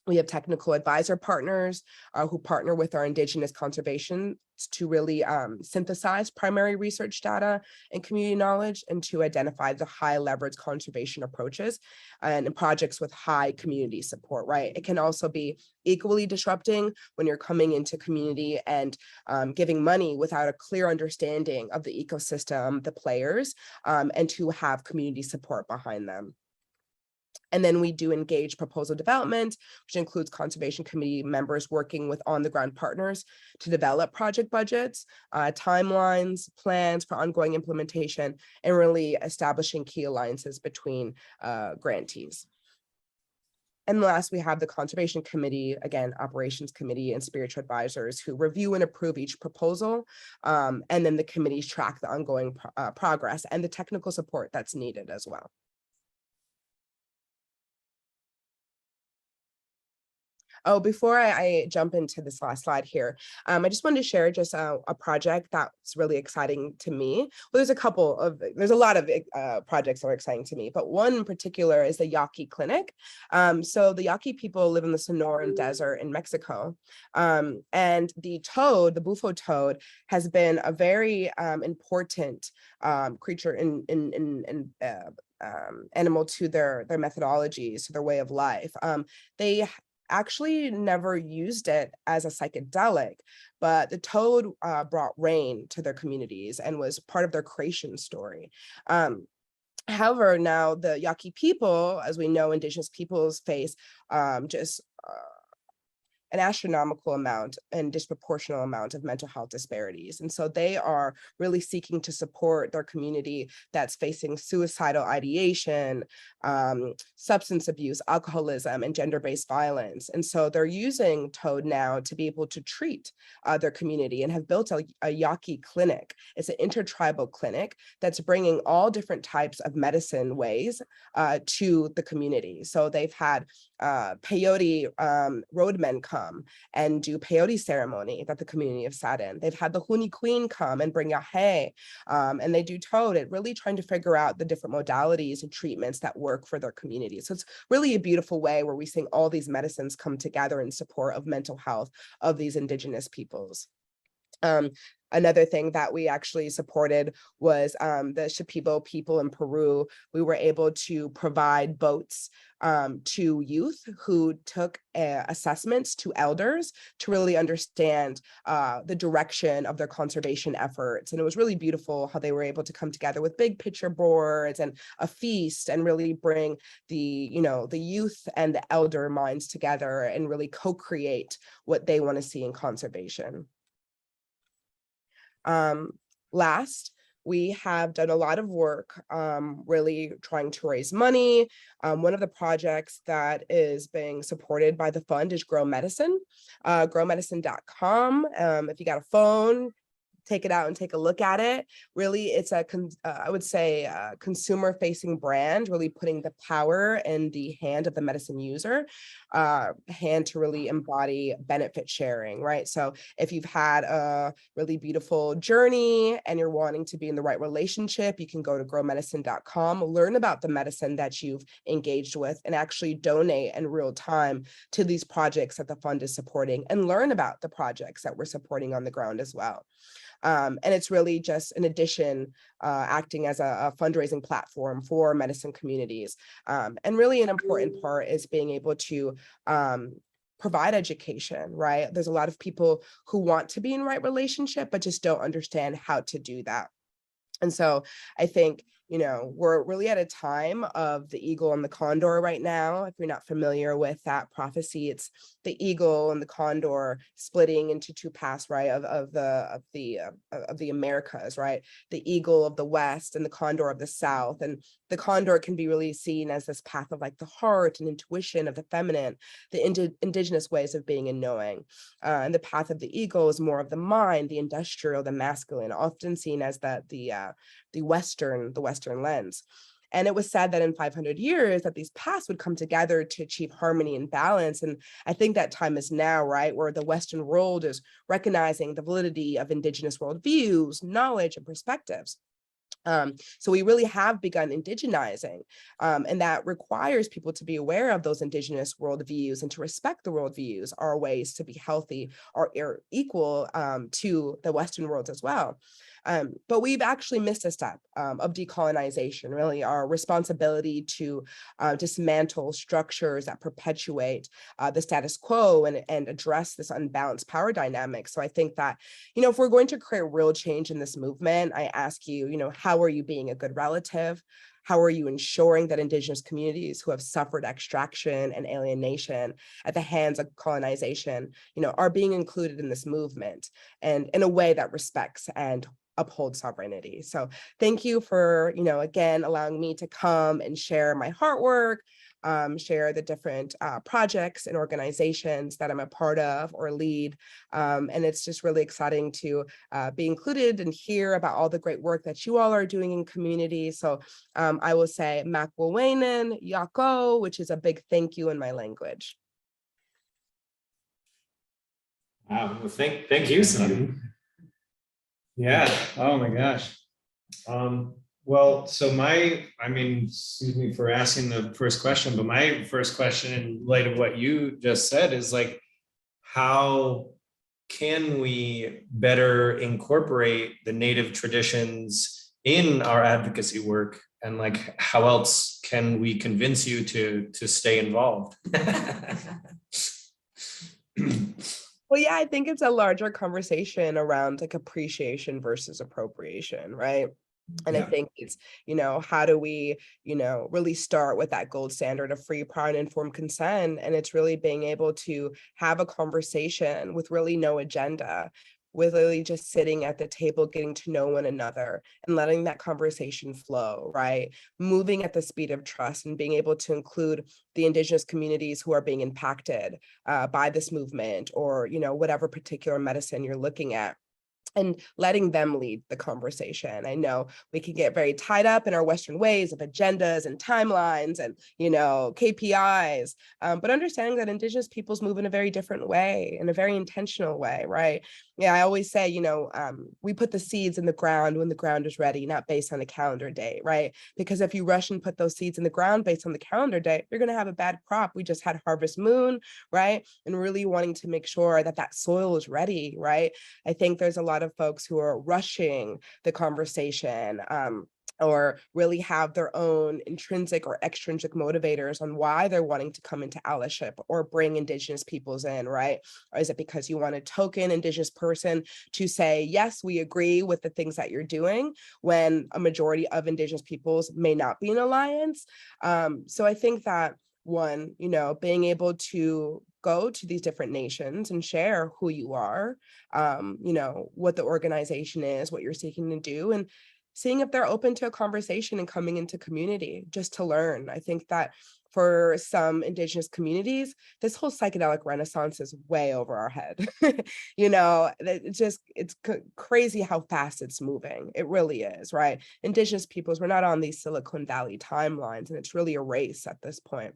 S2: We have technical advisor partners who partner with our Indigenous conservation to really synthesize primary research data and community knowledge and to identify the high leverage conservation approaches and projects with high community support, right? It can also be equally disrupting when you're coming into community and giving money without a clear understanding of the ecosystem, the players, and to have community support behind them. And then we do engage proposal development, which includes conservation committee members working with on-the-ground partners to develop project budgets, timelines, plans for ongoing implementation, and really establishing key alliances between grantees. And last, we have the conservation committee, again, operations committee and spiritual advisors who review and approve each proposal. And then the committees track the ongoing progress and the technical support that's needed as well. Oh, before I jump into this last slide here, I just wanted to share just a project that's really exciting to me. Well, there's a lot of projects that are exciting to me, but one in particular is the Yaqui Clinic. So the Yaqui people live in the Sonoran Desert in Mexico. And the toad, the bufo toad, has been a very important creature animal to their methodologies, to their way of life. They actually never used it as a psychedelic, but the toad brought rain to their communities and was part of their creation story. However, now the Yaqui people, as we know, Indigenous peoples face an astronomical amount and disproportionate amount of mental health disparities. And so they are really seeking to support their community that's facing suicidal ideation, substance abuse, alcoholism, and gender-based violence. And so they're using Toad now to be able to treat their community and have built a Yaqui clinic. It's an intertribal clinic that's bringing all different types of medicine ways to the community. So they've had peyote roadmen come and do peyote ceremony that the community have sat in. They've had the Huni Queen come and bring yahe, and they do Toad, it really trying to figure out the different modalities and treatments that work for their community. So it's really a beautiful way where we're seeing all these medicines come together in support of mental health of these Indigenous peoples. Another thing that we actually supported was the Shipibo people in Peru. We were able to provide boats to youth who took assessments to elders to really understand the direction of their conservation efforts. And it was really beautiful how they were able to come together with big picture boards and a feast and really bring the youth and the elder minds together and really co-create what they want to see in conservation. Last, we have done a lot of work really trying to raise money. One of the projects that is being supported by the fund is Grow Medicine, growmedicine.com. If you got a phone, take it out and take a look at it. Really, it's I would say a consumer-facing brand, really putting the power in the hand of the medicine user, hand to really embody benefit sharing, right? So if you've had a really beautiful journey and you're wanting to be in the right relationship, you can go to growmedicine.com, learn about the medicine that you've engaged with, and actually donate in real time to these projects that the fund is supporting, and learn about the projects that we're supporting on the ground as well. And it's really just an addition, acting as a fundraising platform for medicine communities. And really an important part is being able to provide education, right? There's a lot of people who want to be in right relationship, but just don't understand how to do that. And so I think, we're really at a time of the eagle and the condor right now. If you're not familiar with that prophecy, it's the eagle and the condor splitting into two paths, right? Of the Americas, right? The eagle of the West and the condor of the South. And the condor can be really seen as this path of like the heart and intuition of the feminine, the indigenous ways of being and knowing. And the path of the eagle is more of the mind, the industrial, the masculine, often seen as the Western lens. And it was said that in 500 years that these paths would come together to achieve harmony and balance. And I think that time is now, right, where the Western world is recognizing the validity of Indigenous worldviews, knowledge, and perspectives. So we really have begun indigenizing, and that requires people to be aware of those Indigenous worldviews and to respect the worldviews are ways to be healthy or equal to the Western world as well. But we've actually missed a step of decolonization, really our responsibility to dismantle structures that perpetuate the status quo and address this unbalanced power dynamic. So I think that, if we're going to create real change in this movement, I ask you, how are you being a good relative? How are you ensuring that Indigenous communities who have suffered extraction and alienation at the hands of colonization, are being included in this movement and in a way that respects and uphold sovereignty? So thank you for, again, allowing me to come and share my heart work, share the different projects and organizations that I'm a part of or lead. And it's just really exciting to be included and hear about all the great work that you all are doing in community. So I will say Makwawenen, Yako, which is a big thank you in my language.
S1: Wow, well, thank you, Sutton. Yeah, oh my gosh. Well, so excuse me for asking the first question, but my first question in light of what you just said is like, how can we better incorporate the Native traditions in our advocacy work? And like, how else can we convince you to stay involved?
S2: Well, yeah, I think it's a larger conversation around like appreciation versus appropriation, right? And I
S1: Yeah.
S2: think it's, how do we, really start with that gold standard of free, prior, and informed consent? And it's really being able to have a conversation with really no agenda, with really just sitting at the table, getting to know one another and letting that conversation flow, right? Moving at the speed of trust and being able to include the Indigenous communities who are being impacted by this movement, or, whatever particular medicine you're looking at, and letting them lead the conversation. I know we can get very tied up in our Western ways of agendas and timelines and, KPIs, but understanding that Indigenous peoples move in a very different way, in a very intentional way, right? Yeah, I always say, we put the seeds in the ground when the ground is ready, not based on a calendar date, right? Because if you rush and put those seeds in the ground based on the calendar date, you're going to have a bad crop. We just had harvest moon, right? And really wanting to make sure that that soil is ready, right? I think there's a lot of folks who are rushing the conversation, or really have their own intrinsic or extrinsic motivators on why they're wanting to come into allyship or bring Indigenous peoples in, right? Or is it because you want a token Indigenous person to say, yes, we agree with the things that you're doing, when a majority of Indigenous peoples may not be in alliance? So I think that, one, being able to go to these different nations and share who you are, what the organization is, what you're seeking to do, and seeing if they're open to a conversation and coming into community just to learn. I think that for some Indigenous communities, this whole psychedelic renaissance is way over our head. It's crazy how fast it's moving. It really is, right? Indigenous peoples, we're not on these Silicon Valley timelines, and it's really a race at this point.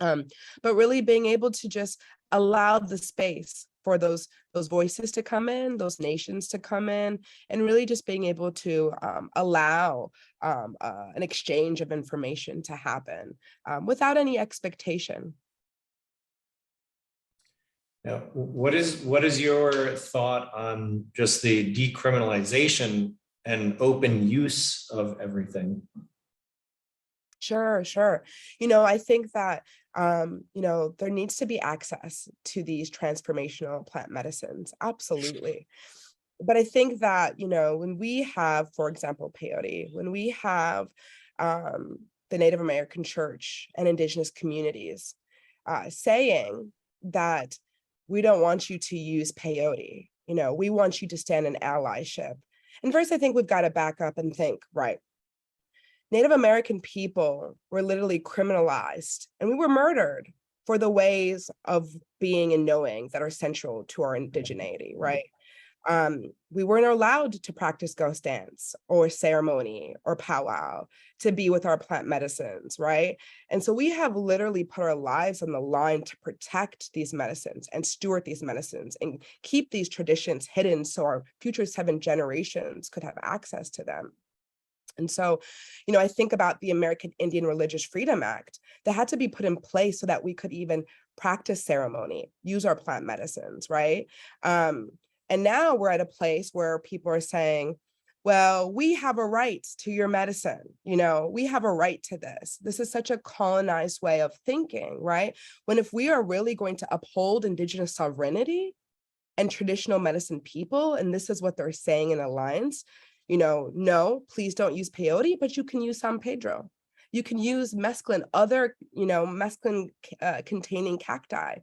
S2: But really being able to just allow the space for those voices to come in, those nations to come in, and really just being able to allow an exchange of information to happen without any expectation.
S1: Now, what is your thought on just the decriminalization and open use of everything?
S2: Sure. I think that, there needs to be access to these transformational plant medicines. Absolutely. But I think that, when we have, for example, peyote, when we have the Native American church and Indigenous communities saying that we don't want you to use peyote, we want you to stand in allyship. And first, I think we've got to back up and think, right, Native American people were literally criminalized and we were murdered for the ways of being and knowing that are central to our indigeneity, right? We weren't allowed to practice ghost dance or ceremony or powwow to be with our plant medicines, right? And so we have literally put our lives on the line to protect these medicines and steward these medicines and keep these traditions hidden so our future 7 generations could have access to them. And so, I think about the American Indian Religious Freedom Act that had to be put in place so that we could even practice ceremony, use our plant medicines, right? And now we're at a place where people are saying, well, we have a right to your medicine. We have a right to this. This is such a colonized way of thinking, right? When if we are really going to uphold Indigenous sovereignty and traditional medicine people, and this is what they're saying in Alliance, no, please don't use peyote, but you can use San Pedro. You can use mescaline, other, mescaline containing cacti.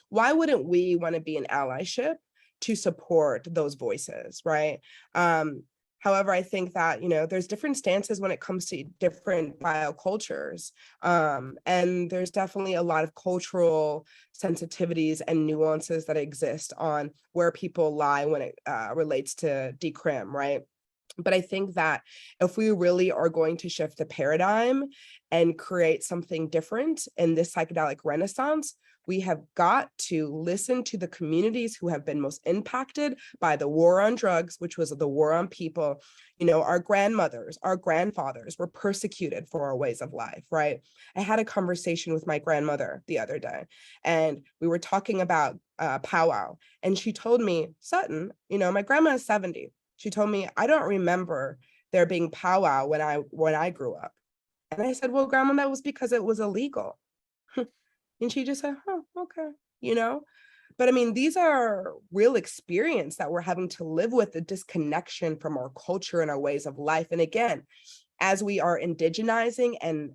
S2: Why wouldn't we want to be an allyship to support those voices, right? However, I think that, there's different stances when it comes to different biocultures. And there's definitely a lot of cultural sensitivities and nuances that exist on where people lie when it relates to decrim, right? But I think that if we really are going to shift the paradigm and create something different in this psychedelic renaissance, we have got to listen to the communities who have been most impacted by the war on drugs, which was the war on people. Our grandmothers, our grandfathers were persecuted for our ways of life, right? I had a conversation with my grandmother the other day, and we were talking about powwow. And she told me, Sutton, my grandma is 70. She told me, I don't remember there being powwow when I grew up. And I said, well, Grandma, that was because it was illegal. And she just said, okay, But I mean, these are real experience that we're having to live with, the disconnection from our culture and our ways of life. And again, as we are indigenizing and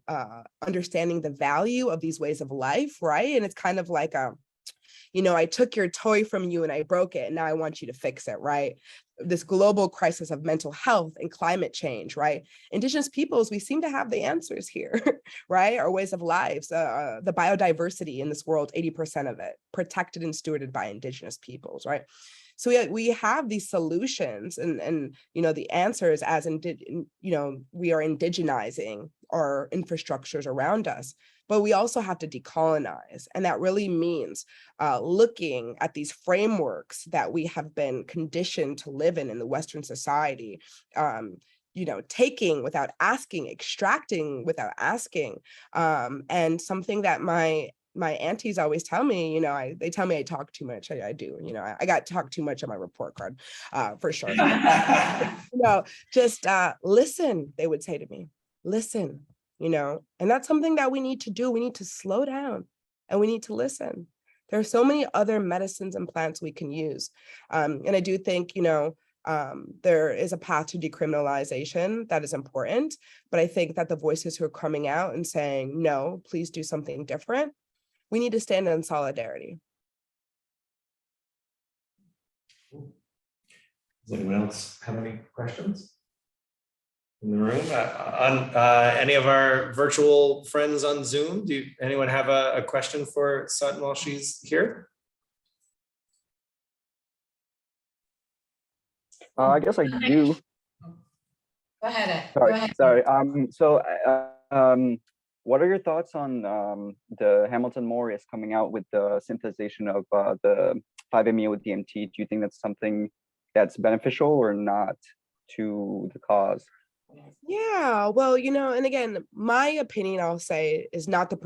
S2: understanding the value of these ways of life, right? And it's kind of like I took your toy from you and I broke it, and now I want you to fix it, right? This global crisis of mental health and climate change, right? Indigenous peoples, we seem to have the answers here, right? Our ways of lives, the biodiversity in this world, 80% of it protected and stewarded by Indigenous peoples, right? So we have these solutions and the answers as we are indigenizing our infrastructures around us, but we also have to decolonize. And that really means looking at these frameworks that we have been conditioned to live in the Western society, taking without asking, extracting without asking. And something that my aunties always tell me, they tell me I talk too much. I do, I got talk too much on my report card, for sure. Just listen, they would say to me, listen, and that's something that we need to do. We need to slow down and we need to listen. There are so many other medicines and plants we can use. And I do think, there is a path to decriminalization that is important, but I think that the voices who are coming out and saying, no, please do something different, we need to stand in solidarity.
S1: Does anyone else have any questions in the room? On any of our virtual friends on Zoom, anyone have a question for Sutton while she's here?
S4: I guess I do.
S3: Go ahead.
S4: Sorry. What are your thoughts on the Hamilton Morris coming out with the synthesization of the 5-MeO DMT? Do you think that's something that's beneficial or not to the cause?
S2: Yeah, well, and again, my opinion, I'll say, is not the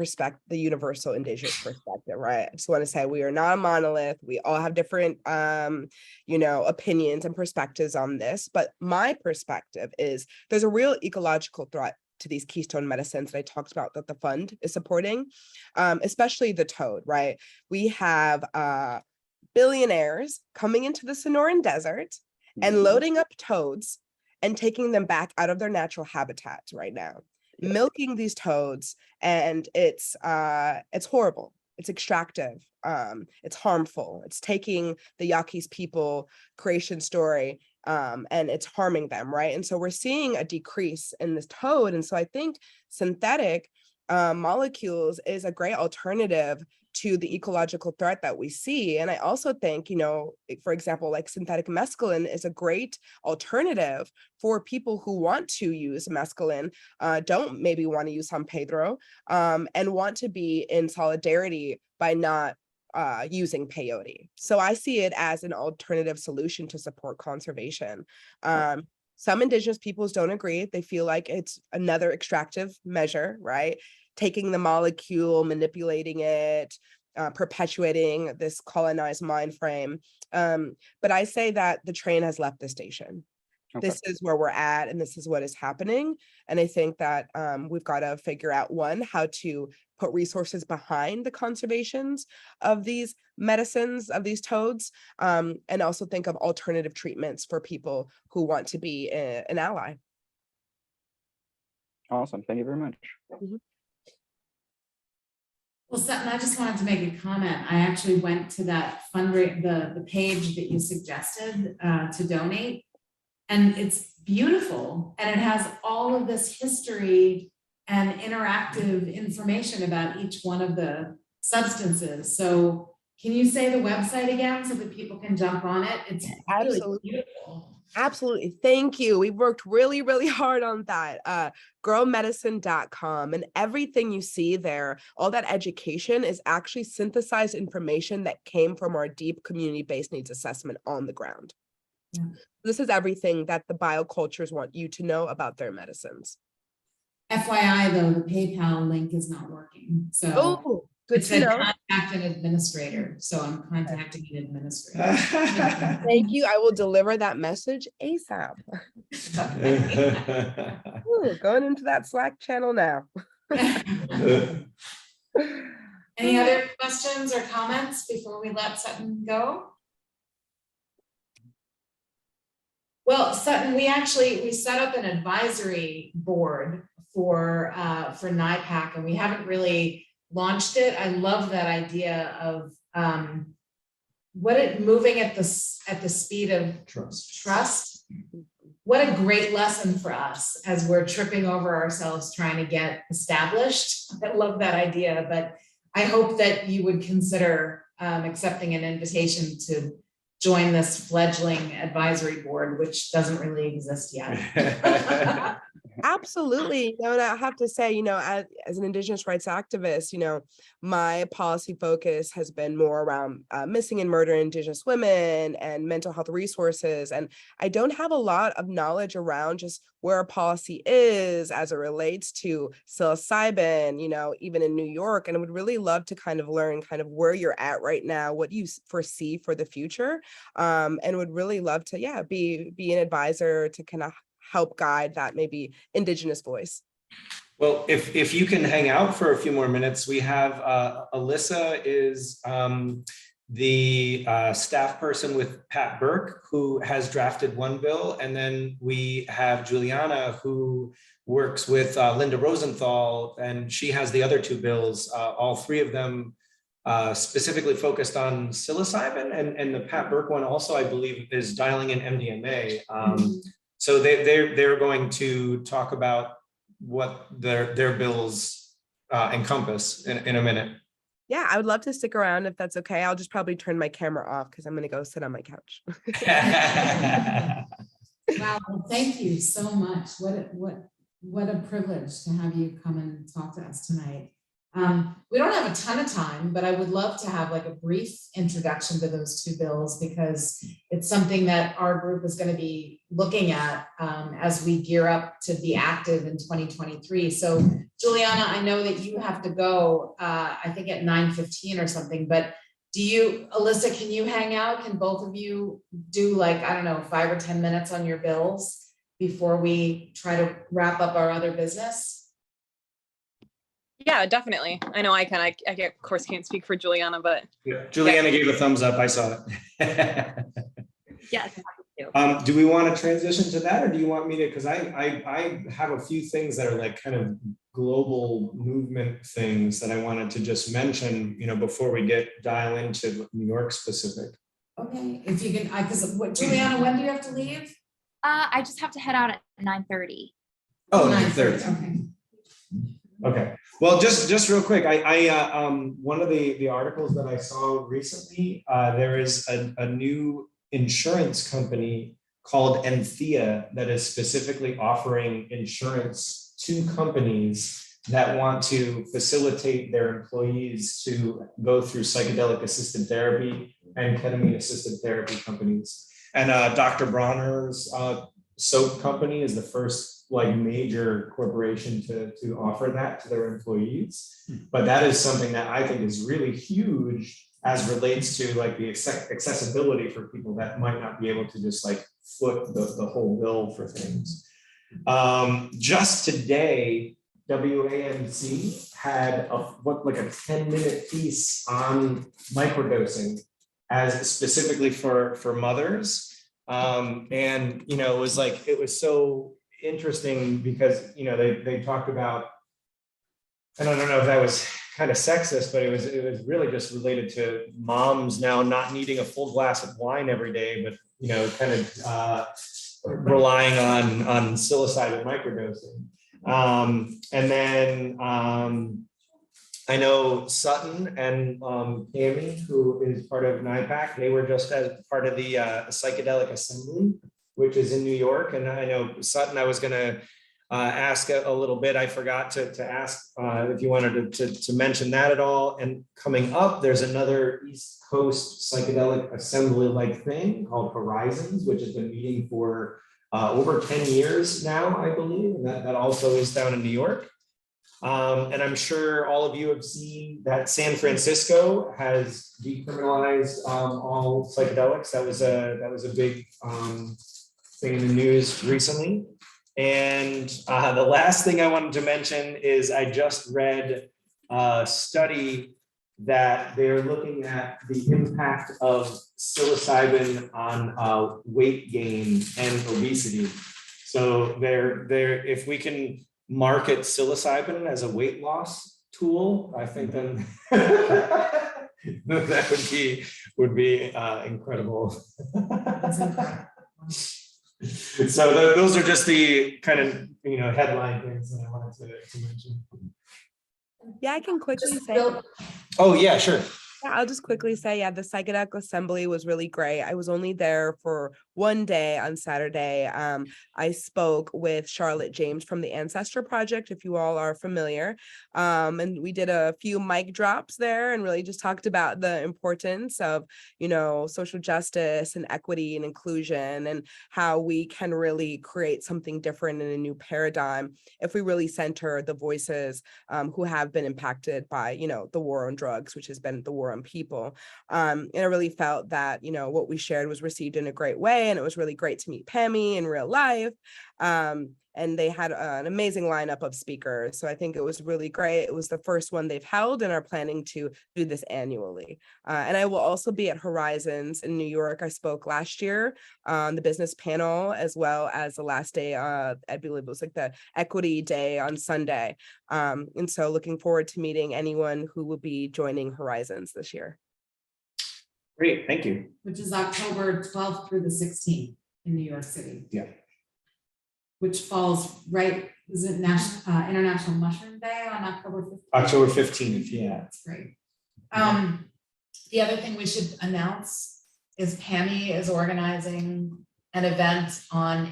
S2: universal Indigenous perspective, right? I just want to say we are not a monolith. We all have different, opinions and perspectives on this. But my perspective is there's a real ecological threat to these keystone medicines that I talked about that the fund is supporting, especially the toad, right? We have billionaires coming into the Sonoran Desert and loading up toads and taking them back out of their natural habitats right now, milking these toads, and it's horrible. It's extractive. It's harmful. It's taking the Yaquis people creation story, and it's harming them, right? And so we're seeing a decrease in this toad. And so I think synthetic molecules is a great alternative to the ecological threat that we see. And I also think, for example, like synthetic mescaline is a great alternative for people who want to use mescaline, don't maybe want to use San Pedro, and want to be in solidarity by not using peyote. So I see it as an alternative solution to support conservation. Some Indigenous peoples don't agree. They feel like it's another extractive measure, right? Taking the molecule, manipulating it, perpetuating this colonized mind frame. But I say that the train has left the station. Okay. This is where we're at, and this is what is happening. And I think that we've got to figure out, one, how to put resources behind the conservations of these medicines, of these toads, and also think of alternative treatments for people who want to be an ally.
S4: Awesome. Thank you very much.
S2: Mm-hmm.
S3: Well, Sutton, I just wanted to make a comment. I actually went to that the page that you suggested to donate, and it's beautiful, and it has all of this history and interactive information about each one of the substances. So can you say the website again so that people can jump on it? It's really beautiful.
S2: Absolutely. Thank you. We worked really, really hard on that. Growmedicine.com, and everything you see there, all that education is actually synthesized information that came from our deep community-based needs assessment on the ground. Yeah. This is everything that the biocultures want you to know about their medicines.
S3: FYI, though, the PayPal link is not working. So
S2: good to know.
S3: Contact an administrator. So I'm contacting an administrator.
S2: Thank you. I will deliver that message ASAP. Ooh, going into that Slack channel now.
S3: Any other questions or comments before we let Sutton go? Well, Sutton, we set up an advisory board for NYPAC, and we haven't really launched it. I love that idea of moving at the speed of trust. What a great lesson for us as we're tripping over ourselves trying to get established. I love that idea, but I hope that you would consider accepting an invitation to join this fledgling advisory board, which doesn't really exist yet.
S2: Absolutely. And I have to say, as an Indigenous rights activist, my policy focus has been more around missing and murdered Indigenous women and mental health resources. And I don't have a lot of knowledge around just where our policy is as it relates to psilocybin, even in New York. And I would really love to kind of learn kind of where you're at right now, what you foresee for the future, and would really love to, be an advisor to kind of help guide that maybe Indigenous voice.
S1: Well, if you can hang out for a few more minutes, we have Alyssa is the staff person with Pat Burke, who has drafted one bill. And then we have Juliana, who works with Linda Rosenthal, and she has the other two bills, all three of them specifically focused on psilocybin. And the Pat Burke one also, I believe, is dialing in MDMA. So they're going to talk about what their bills encompass in a minute.
S2: Yeah, I would love to stick around if that's okay. I'll just probably turn my camera off because I'm going to go sit on my couch.
S3: Wow, well, thank you so much. What a privilege to have you come and talk to us tonight. We don't have a ton of time, but I would love to have like a brief introduction to those two bills, because it's something that our group is going to be looking at as we gear up to be active in 2023. So Juliana, I know that you have to go, I think at 9:15 or something, but Alyssa, can you hang out? Can both of you do 5 or 10 minutes on your bills before we try to wrap up our other business?
S5: Yeah, definitely. I know I can. I of course can't speak for Juliana, but
S1: Yeah, Juliana gave a thumbs up. I saw it.
S5: yes.
S1: Do we want to transition to that, or do you want me to? Because I have a few things that are like kind of global movement things that I wanted to just mention, before we dial into New York specific.
S3: Okay, if you can, Juliana, when do you have to leave?
S6: I just have to head out at 9:30.
S1: Oh, 9:30. Okay. Well, just real quick, I one of the articles that I saw recently, there is a new insurance company called Enthea that is specifically offering insurance to companies that want to facilitate their employees to go through psychedelic assisted therapy and ketamine assisted therapy companies. And Dr. Bronner's soap company is the first major corporation to offer that to their employees. But that is something that I think is really huge as relates to the accessibility for people that might not be able to just foot the whole bill for things. Just today, WAMC had a 10-minute piece on microdosing as specifically for mothers. And it was so interesting because they talked about, and I don't know if that was kind of sexist, but it was really just related to moms now not needing a full glass of wine every day, but kind of relying on psilocybin microdosing. And then I know Sutton and Tammy, who is part of NYPAC, they were just as part of the Psychedelic Assembly, which is in New York. And I know Sutton, I was going to ask a little bit. I forgot to ask if you wanted to mention that at all. And coming up, there's another East Coast Psychedelic Assembly-like thing called Horizons, which has been meeting for over 10 years now, I believe. And that also is down in New York. And I'm sure all of you have seen that San Francisco has decriminalized all psychedelics. That was a big thing in the news recently. And the last thing I wanted to mention is I just read a study that they're looking at the impact of psilocybin on weight gain and obesity. So if we can market psilocybin as a weight loss tool, I think then that would be incredible.
S3: That's incredible.
S1: So those are just the kind of headline things that I wanted to mention.
S2: Yeah, I can quickly
S3: Just
S2: say.
S3: build-
S1: Oh yeah, sure.
S2: Yeah, I'll just quickly say, yeah, the Psychedelic Assembly was really great. I was only there for one day on Saturday. I spoke with Charlotte James from the Ancestor Project, if you all are familiar. And we did a few mic drops there and really just talked about the importance of, social justice and equity and inclusion and how we can really create something different in a new paradigm if we really center the voices who have been impacted by, the war on drugs, which has been the war on people. And I really felt that, what we shared was received in a great way. And it was really great to meet Pammy in real life. And they had an amazing lineup of speakers. So I think it was really great. It was the first one they've held and are planning to do this annually. And I will also be at Horizons in New York. I spoke last year on the business panel, as well as the last day, I believe it was like the equity day on Sunday. And so looking forward to meeting anyone who will be joining Horizons this year.
S1: Great, thank you.
S3: Which is October 12th through the 16th in New York City.
S1: Yeah.
S3: Which falls right, is it International Mushroom Day on October 15th?
S1: October 15th, yeah.
S3: That's great. The other thing we should announce is Pammy is organizing an event on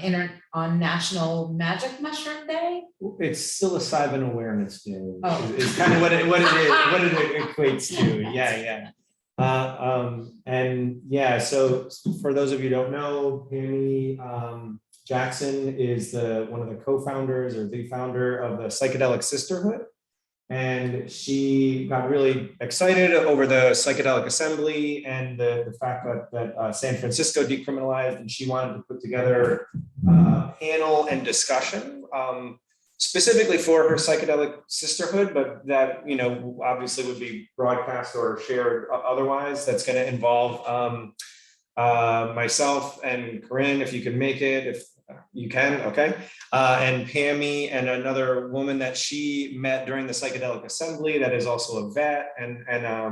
S3: National Magic Mushroom Day.
S1: It's psilocybin awareness day.
S3: Oh.
S1: Is kind of what it equates to. Yeah. And yeah, so for those of you who don't know, Pammy Jackson is one of the co-founders or the founder of the Psychedelic Sisterhood. And she got really excited over the Psychedelic Assembly and the fact that San Francisco decriminalized, and she wanted to put together a panel and discussion specifically for her Psychedelic Sisterhood, but that, obviously would be broadcast or shared otherwise. That's going to involve myself and Corinne, if you can make it, if you can, okay. And Pammy and another woman that she met during the Psychedelic Assembly that is also a vet. And I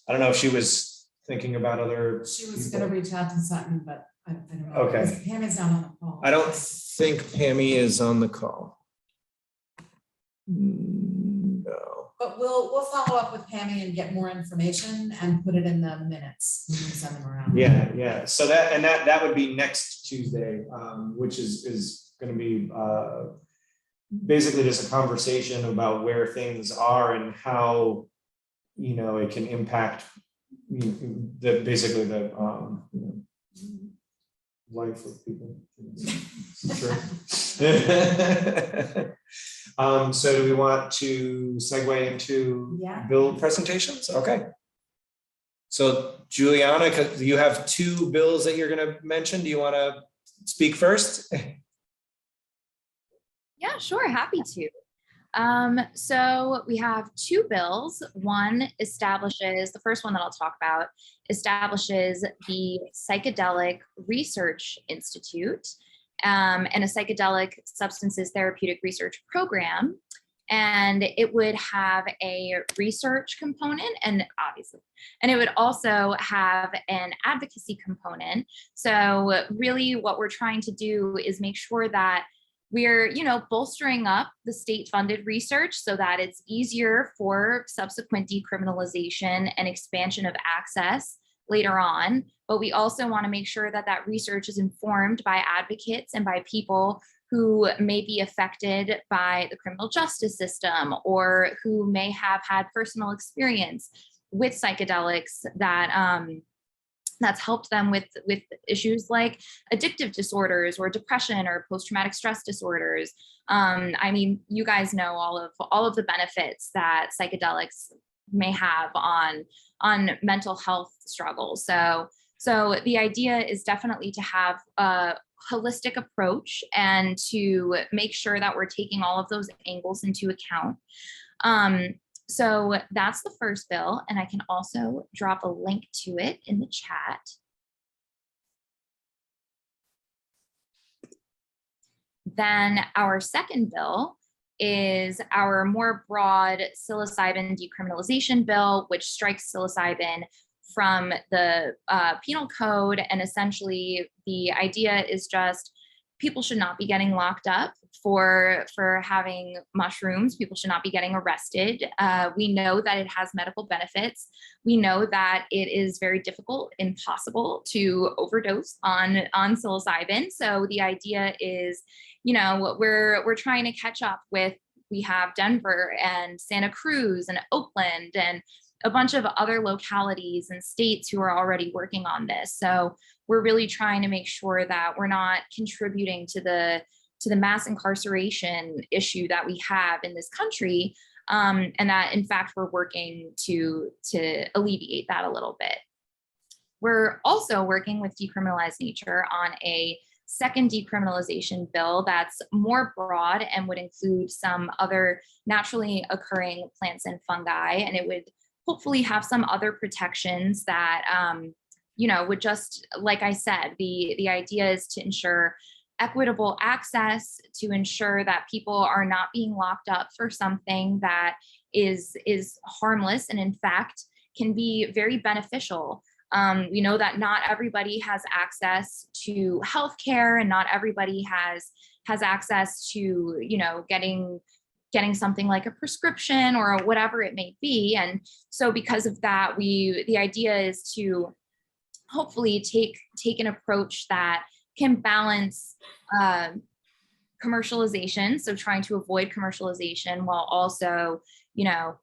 S1: don't know if she was thinking about other.
S3: She was going to reach out to Sutton, but I don't know.
S1: Okay.
S3: Pammy's not on the call.
S1: I don't think Pammy is on the call. No.
S3: But we'll follow up with Pammy and get more information and put it in the minutes when we send them around.
S1: Yeah. So that would be next Tuesday, which is going to be basically just a conversation about where things are and how it can impact basically the life of people. Sure. So do we want to segue into bill presentations? Okay. So Juliana, you have two bills that you're going to mention. Do you want to speak first?
S6: Yeah, sure, happy to. So we have two bills. One establishes, the first one that I'll talk about, establishes the Psychedelic Research Institute and a psychedelic substances therapeutic research program. And it would have a research component and it would also have an advocacy component. So really what we're trying to do is make sure that we're, bolstering up the state-funded research so that it's easier for subsequent decriminalization and expansion of access later on. But we also want to make sure that that research is informed by advocates and by people who may be affected by the criminal justice system or who may have had personal experience with psychedelics that that's helped them with issues like addictive disorders or depression or post-traumatic stress disorders. You guys know all of the benefits that psychedelics may have on mental health struggles. So the idea is definitely to have a holistic approach and to make sure that we're taking all of those angles into account. So that's the first bill, and I can also drop a link to it in the chat. Then our second bill is our more broad psilocybin decriminalization bill, which strikes psilocybin from the penal code. And essentially the idea is just people should not be getting locked up for having mushrooms. People should not be getting arrested. We know that it has medical benefits. We know that it is very difficult, impossible to overdose on psilocybin. So the idea is, you know, we're trying to catch up with, we have Denver and Santa Cruz and Oakland and a bunch of other localities and states who are already working on this. So we're really trying to make sure that we're not contributing to the mass incarceration issue that we have in this country, and that in fact we're working to alleviate that a little bit. We're also working with Decriminalize Nature on a second decriminalization bill that's more broad and would include some other naturally occurring plants and fungi, and it would hopefully have some other protections that you know, would just, like I said, the idea is to ensure equitable access, to ensure that people are not being locked up for something that is harmless and in fact can be very beneficial. We know that not everybody has access to healthcare, and not everybody has access to, you know, getting something like a prescription or whatever it may be. And so because of that, the idea is to hopefully take an approach that can balance commercialization, so trying to avoid commercialization while also, you know,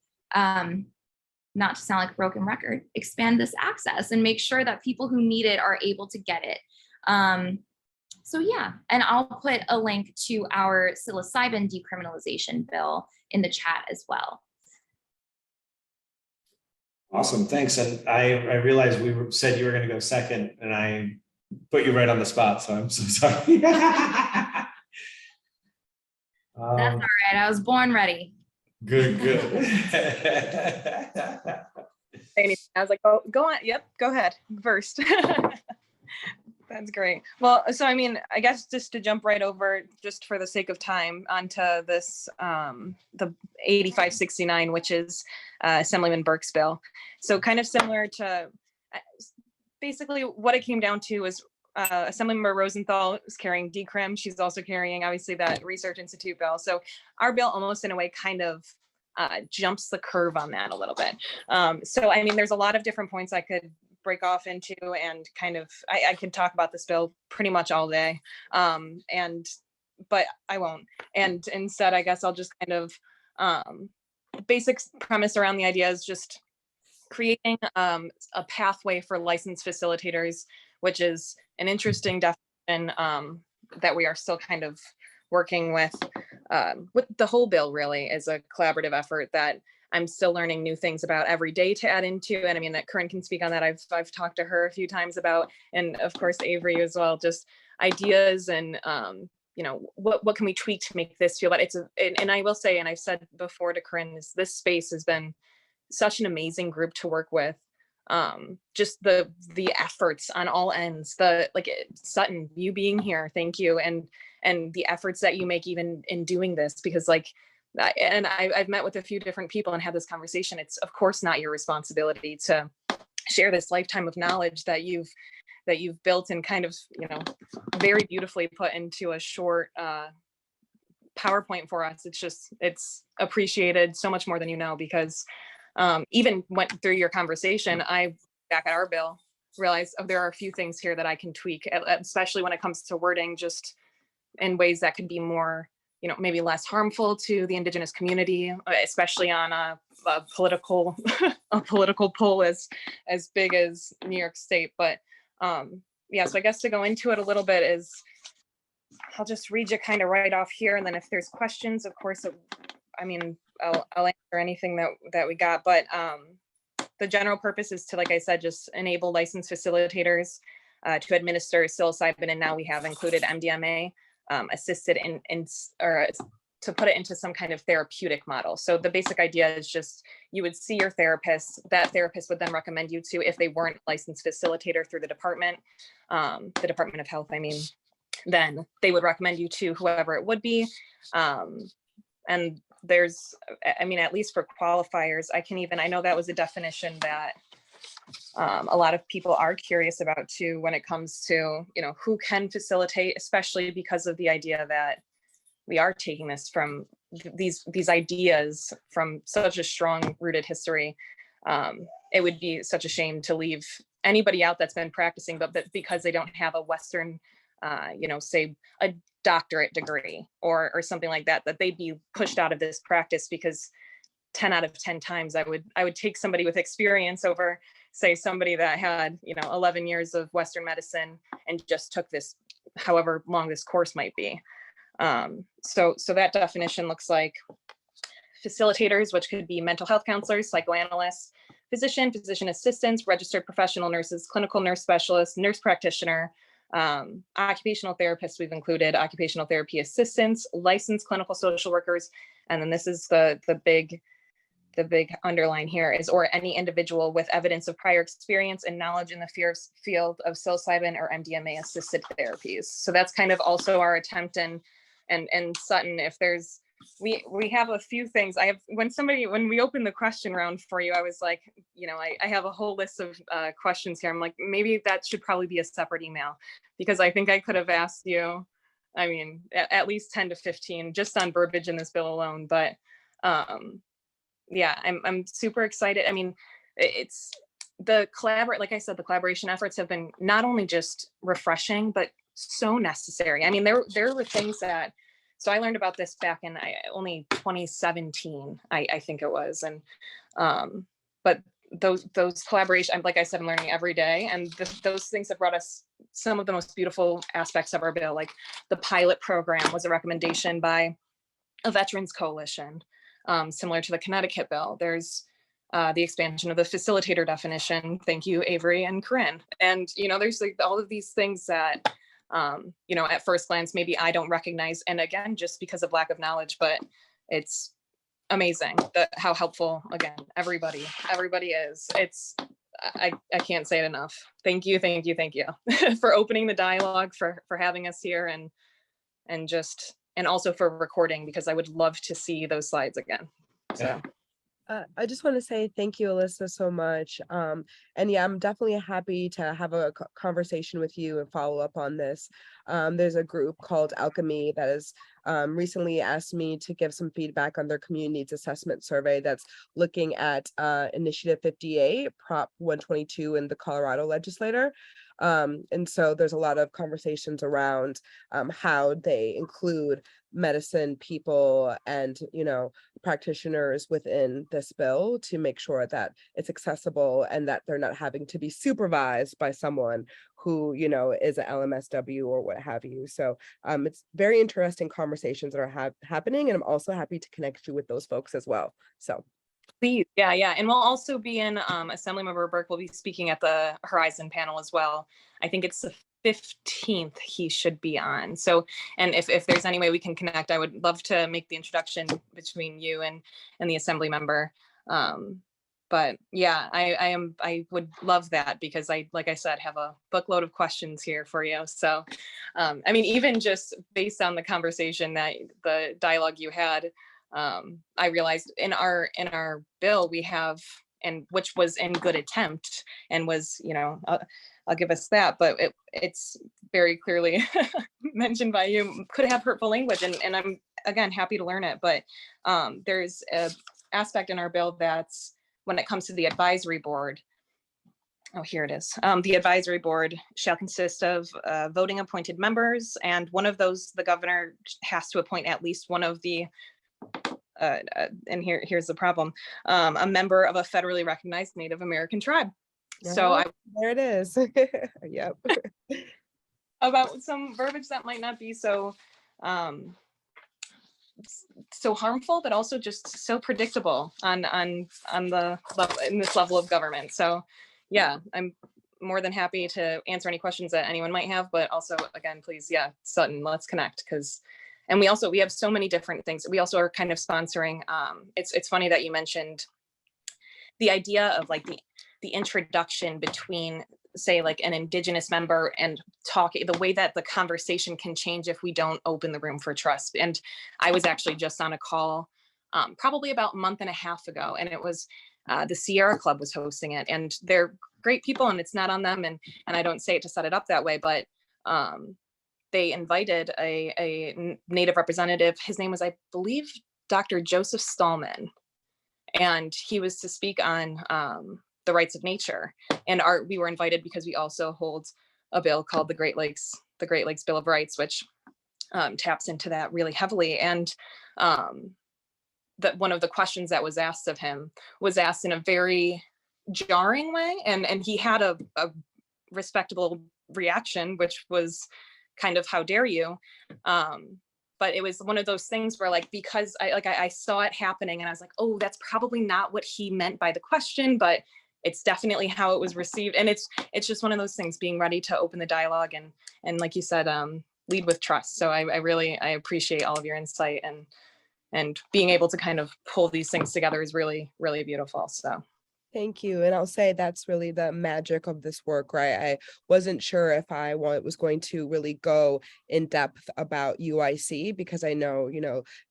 S6: not to sound like a broken record, expand this access and make sure that people who need it are able to get it. So yeah, and I'll put a link to our psilocybin decriminalization bill in the chat as well.
S1: Awesome, thanks. And I realized said you were going to go second, and I put you right on the spot, so I'm so sorry.
S6: That's all right, I was born ready.
S1: Good.
S5: I was like, oh, go on. Yep, go ahead first. That's great. Well, so I mean, I guess just to jump right over, just for the sake of time, onto this, the 8569, which is Assemblyman Burke's bill. So kind of similar to, basically what it came down to was Assemblymember Rosenthal is carrying decrim. She's also carrying, obviously, that Research Institute bill. So our bill almost in a way kind of jumps the curve on that a little bit. So, I mean, there's a lot of different points I could break off into, and kind of, I could talk about this bill pretty much all day, but I won't. And instead, I guess I'll just kind of, basic premise around the idea is just creating a pathway for licensed facilitators, which is an interesting definition that we are still kind of working with the whole bill. Really is a collaborative effort that I'm still learning new things about every day to add into. And I mean, that Corinne can speak on that. I've talked to her a few times about, and of course, Avery as well, just ideas and, you know, what can we tweak to make this feel, but and I will say, and I've said before to Corinne, this space has been such an amazing group to work with. Just the efforts on all ends, Sutton, you being here, thank you. And the efforts that you make even in doing this, because and I've met with a few different people and had this conversation. It's of course not your responsibility to share this lifetime of knowledge that you've built and kind of, you know, very beautifully put into a short PowerPoint for us. It's appreciated so much more than you know, because even went through your conversation, I back at our bill realized, oh, there are a few things here that I can tweak, especially when it comes to wording, just in ways that could be more, you know, maybe less harmful to the Indigenous community, especially on a political poll as big as New York State. But yeah, so I guess to go into it a little bit is, I'll just read you kind of right off here, and then if there's questions, of course, I'll answer anything that we got. But the general purpose is to, like I said, just enable licensed facilitators to administer psilocybin, and now we have included MDMA. Assisted in or to put it into some kind of therapeutic model. So the basic idea is just you would see your therapist, that therapist would then recommend you to, if they weren't licensed facilitator through the Department of Health, I mean, then they would recommend you to whoever it would be. And there's, I mean, at least for qualifiers, I know that was a definition that a lot of people are curious about too, when it comes to, you know, who can facilitate, especially because of the idea that we are taking this from these ideas from such a strong rooted history. It would be such a shame to leave anybody out that's been practicing, but that because they don't have a Western, you know, say a doctorate degree or something like that, that they'd be pushed out of this practice, because 10 out of 10 times I would take somebody with experience over, say, somebody that had, you know, 11 years of Western medicine and just took this, however long this course might be. So that definition looks like facilitators, which could be mental health counselors, psychoanalysts, physician assistants, registered professional nurses, clinical nurse specialists, nurse practitioner, occupational therapists. We've included occupational therapy assistants, licensed clinical social workers, and then this is the big underline here is, or any individual with evidence of prior experience and knowledge in the field of psilocybin or MDMA assisted therapies. So that's kind of also our attempt. And Sutton, if there's, we have a few things. When we opened the question round for you, I was like, you know, I have a whole list of questions here. I'm like, maybe that should probably be a separate email, because I think I could have asked you, I mean, at least 10 to 15 just on verbiage in this bill alone. But yeah, I'm super excited. I mean, it's like I said, the collaboration efforts have been not only just refreshing, but so necessary. I mean, there were things that, so I learned about this back in only 2017, I think it was. And, but those collaboration, like I said, I'm learning every day. And those things have brought us some of the most beautiful aspects of our bill. Like the pilot program was a recommendation by a veterans coalition, similar to the Connecticut bill. There's the expansion of the facilitator definition. Thank you, Avery and Corinne. And, you know, there's like all of these things that, you know, at first glance, maybe I don't recognize. And again, just because of lack of knowledge, but it's amazing how helpful, again, everybody is. I can't say it enough. Thank you for opening the dialogue, for having us here, and also for recording, because I would love to see those slides again. So.
S2: I just want to say thank you, Alyssa, so much. And yeah, I'm definitely happy to have a conversation with you and follow up on this. There's a group called Alchemy that has recently asked me to give some feedback on their community needs assessment survey that's looking at Initiative 58, Prop 122 in the Colorado legislature. And so there's a lot of conversations around how they include medicine people and, you know, practitioners within this bill to make sure that it's accessible and that they're not having to be supervised by someone who, you know, is an LMSW or what have you. So it's very interesting conversations that are happening, and I'm also happy to connect you with those folks as well. So.
S5: Please, yeah. And we'll also be in, Assemblymember Burke will be speaking at the Horizon panel as well. I think it's the 15th he should be on. So, and if there's any way we can connect, I would love to make the introduction between you and the Assembly member. But yeah, I would love that, because like I said, have a bookload of questions here for you. So, I mean, even just based on the conversation the dialogue you had, I realized in our bill we have, and which was in good attempt and was, you know, I'll give us that, but it's very clearly mentioned by you, could have hurtful language, and I'm again happy to learn it. But there's an aspect in our bill that's, when it comes to the advisory board, oh, here it is. The advisory board shall consist of voting appointed members, and one of those, the governor has to appoint at least one of the and here's the problem, a member of a federally recognized Native American tribe. So
S2: there it is. Yep.
S5: About some verbiage that might not be so harmful, but also just so predictable on the level, in this level of government. So yeah, I'm more than happy to answer any questions that anyone might have, but also, again, please, yeah, Sutton, let's connect, because and we have so many different things. We also are kind of sponsoring, it's funny that you mentioned the idea of like the introduction between, say, like an Indigenous member and talking, the way that the conversation can change if we don't open the room for trust. And I was actually just on a call probably about a month and a half ago, and it was the Sierra Club was hosting it, and they're great people, and it's not on them, and I don't say it to set it up that way, but they invited a Native representative. His name was, I believe, Dr. Joseph Stallman, and he was to speak on the rights of nature. And we were invited because we also hold a bill called the Great Lakes Bill of Rights, which taps into that really heavily. And that one of the questions that was asked of him was asked in a very jarring way, and he had a respectable reaction, which was kind of, how dare you. But it was one of those things where, like, because I saw it happening, and I was like, oh, that's probably not what he meant by the question, but it's definitely how it was received. And it's just one of those things, being ready to open the dialogue and like you said, lead with trust. So I appreciate all of your insight, and being able to kind of pull these things together is really, really beautiful. So.
S2: Thank you. And I'll say that's really the magic of this work, right? I wasn't sure if I was going to really go in depth about UIC, because I know,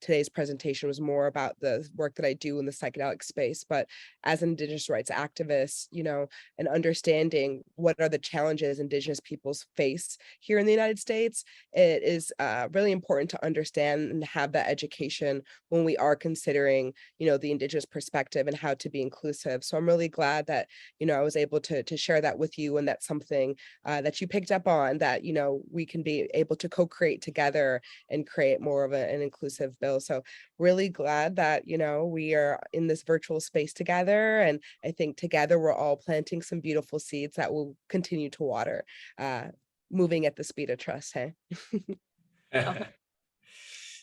S2: today's presentation was more about the work that I do in the psychedelic space. But as an Indigenous rights activist, and understanding what are the challenges Indigenous peoples face here in the United States, it is really important to understand and have that education when we are considering, the Indigenous perspective and how to be inclusive. So I'm really glad that, I was able to share that with you, and that's something that you picked up on, that, we can be able to co-create together and create more of an inclusive bill. So really glad that, we are in this virtual space together. And I think together we're all planting some beautiful seeds that will continue to water, moving at the speed of trust. Hey.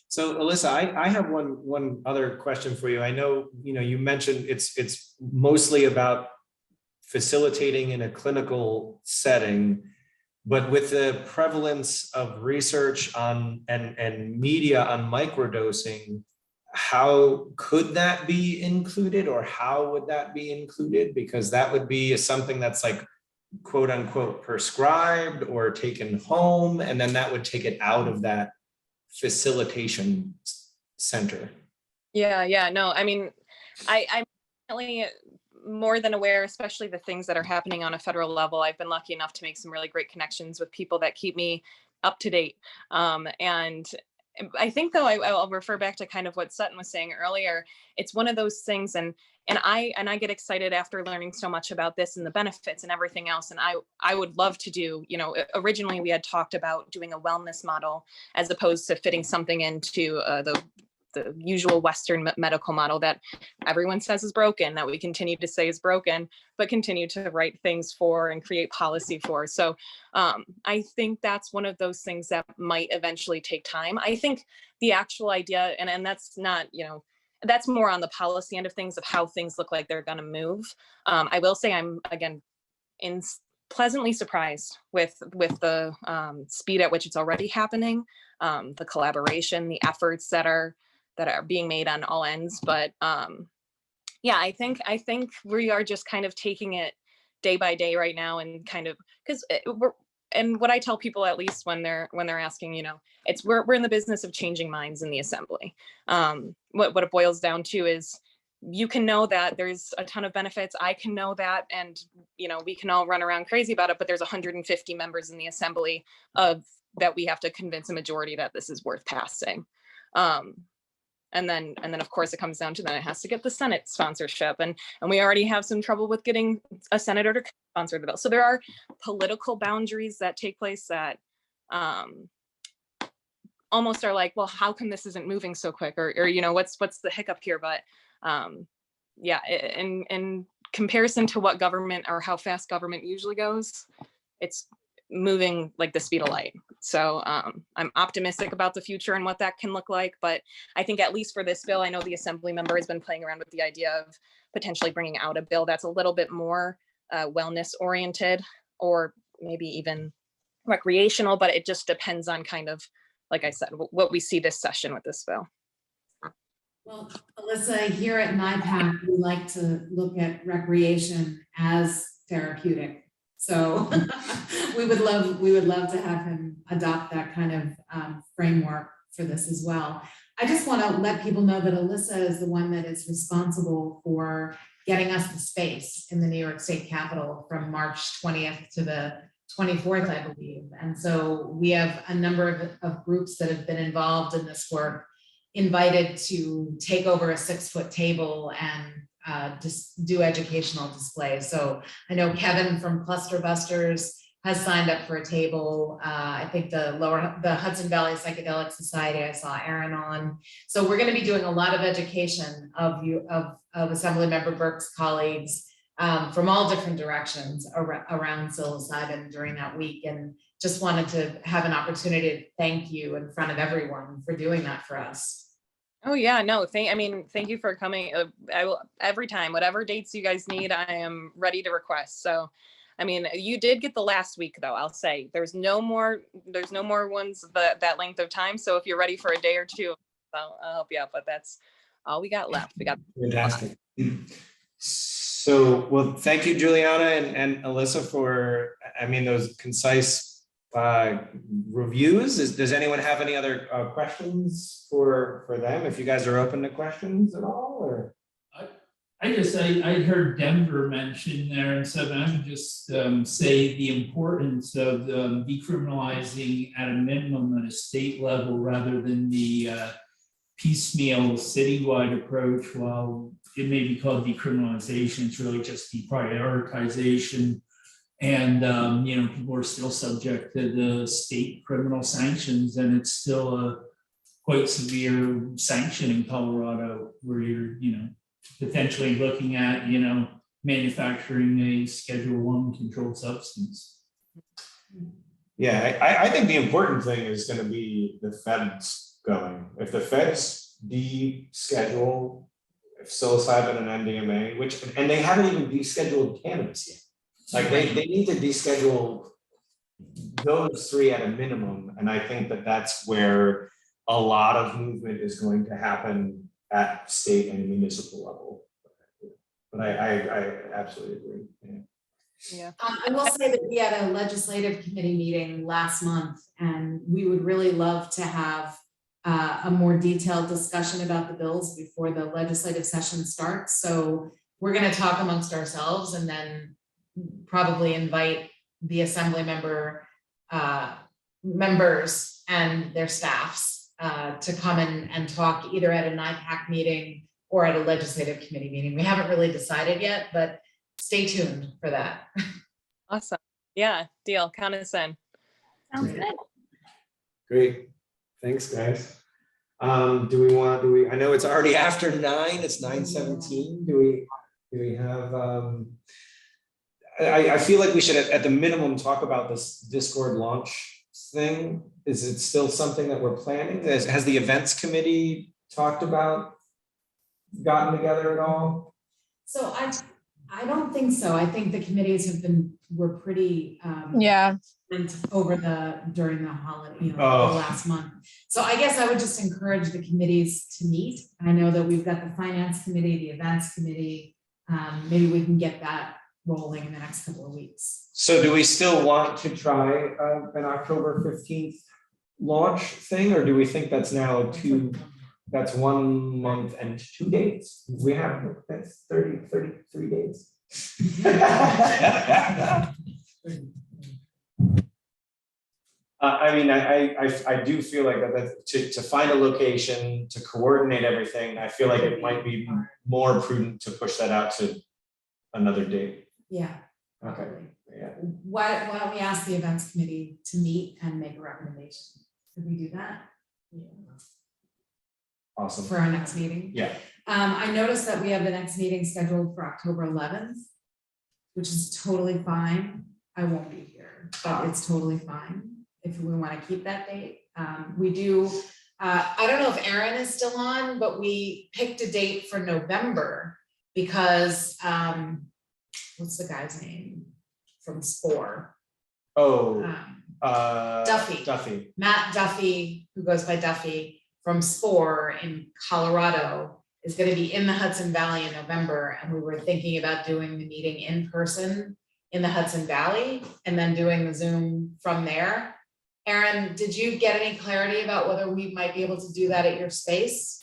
S1: So Alyssa, I have one other question for you. I know, you mentioned it's mostly about facilitating in a clinical setting, but with the prevalence of research on and media on microdosing, how could that be included, or how would that be included? Because that would be something that's like, quote unquote, prescribed or taken home, and then that would take it out of that facilitation center.
S5: Yeah, no, I mean, I'm definitely more than aware, especially the things that are happening on a federal level. I've been lucky enough to make some really great connections with people that keep me up to date. And I think, though, I'll refer back to kind of what Sutton was saying earlier. It's one of those things, and I get excited after learning so much about this and the benefits and everything else. And I would love to do, originally we had talked about doing a wellness model as opposed to fitting something into the usual Western medical model that everyone says is broken, that we continue to say is broken, but continue to write things for and create policy for. So I think that's one of those things that might eventually take time. I think the actual idea, and that's not, that's more on the policy end of things, of how things look like they're going to move. I will say I'm, again, pleasantly surprised with the speed at which it's already happening, the collaboration, the efforts that are being made on all ends. But yeah, I think we are just kind of taking it day by day right now, and kind of, because and what I tell people, at least when they're asking, it's we're in the business of changing minds in the assembly. What it boils down to is, you can know that there's a ton of benefits. I can know that, and we can all run around crazy about it, but there's 150 members in the assembly that we have to convince a majority that this is worth passing. And then of course it comes down to, then it has to get the Senate sponsorship, and we already have some trouble with getting a senator to sponsor the bill. So there are political boundaries that take place that almost are like, well, how come this isn't moving so quick, or what's the hiccup here? But yeah, in comparison to what government, or how fast government usually goes, it's moving like the speed of light. So I'm optimistic about the future and what that can look like. But I think, at least for this bill, I know the Assembly member has been playing around with the idea of potentially bringing out a bill that's a little bit more wellness oriented, or maybe even recreational, but it just depends on kind of like I said, what we see this session with this bill.
S3: Well, Alyssa, here at NYPAC, we like to look at recreation as therapeutic. So we would love to have him adopt that kind of framework for this as well. I just want to let people know that Alyssa is the one that is responsible for getting us the space in the New York State Capitol from March 20th to the 24th, I believe. And so we have a number of groups that have been involved in this work, invited to take over a 6-foot table and just do educational displays. So I know Kevin from Cluster Busters has signed up for a table. I think the Hudson Valley Psychedelic Society, I saw Aaron on. So we're going to be doing a lot of education of Assemblymember Burke's colleagues from all different directions around psilocybin during that week, and just wanted to have an opportunity to thank you in front of everyone for doing that for us.
S5: Oh yeah, no, thank you for coming. I will, every time, whatever dates you guys need, I am ready to request. So, I mean, you did get the last week though, I'll say. There's no more ones that length of time. So if you're ready for a day or two, I'll help you out, but that's all we got left. We got
S1: fantastic. So, well, thank you, Juliana and Alyssa, for, I mean, those concise reviews. Does anyone have any other questions for them? If you guys are open to questions at all, or?
S7: I heard Denver mentioned there, and so I would just say the importance of decriminalizing at a minimum at a state level rather than the piecemeal citywide approach. While it may be called decriminalization, it's really just deprioritization. And people are still subject to the state criminal sanctions, and it's still a quite severe sanction in Colorado, where you're potentially looking at manufacturing a Schedule I controlled substance.
S1: Yeah, I think the important thing is going to be the feds going. If the feds deschedule psilocybin and MDMA, and they haven't even descheduled cannabis yet. Like they need to deschedule those three at a minimum. And I think that's where a lot of movement is going to happen at state and municipal level. But I absolutely agree.
S5: yeah.
S3: I will say that we had a legislative committee meeting last month, and we would really love to have a more detailed discussion about the bills before the legislative session starts. So we're going to talk amongst ourselves and then probably invite the assembly members and their staffs to come and talk either at a NYPAC meeting or at a legislative committee meeting. We haven't really decided yet, but stay tuned for that.
S5: Awesome. Yeah, deal. Count us in.
S6: Sounds good.
S1: Great. Thanks, guys. I know it's already after 9, it's 9:17. Do we have, I feel like we should at the minimum talk about this Discord launch thing. Is it still something that we're planning? Has the events committee talked about gotten together at all?
S3: So I don't think so. I think the committees were pretty during the holiday, the last month. So I guess I would just encourage the committees to meet. I know that we've got the finance committee, the events committee. Maybe we can get that rolling in the next couple of weeks.
S1: So do we still want to try an October 15th launch thing, or do we think that's now that's 1 month and 2 days? That's 33 days. I mean, I do feel like that to find a location, to coordinate everything, I feel like it might be more prudent to push that out to another date.
S3: Yeah.
S1: Okay. Yeah.
S3: Why don't we ask the events committee to meet and make a recommendation? Could we do that? Yeah.
S1: Awesome.
S3: For our next meeting?
S1: Yeah.
S3: I noticed that we have the next meeting scheduled for October 11th, which is totally fine. I won't be here, but it's totally fine if we want to keep that date. We do, I don't know if Aaron is still on, but we picked a date for November because, what's the guy's name from SPORE?
S1: Oh,
S3: Duffy.
S1: Duffy.
S3: Matt Duffy, who goes by Duffy from SPORE in Colorado, is going to be in the Hudson Valley in November. And we were thinking about doing the meeting in person in the Hudson Valley and then doing the Zoom from there. Aaron, did you get any clarity about whether we might be able to do that at your space?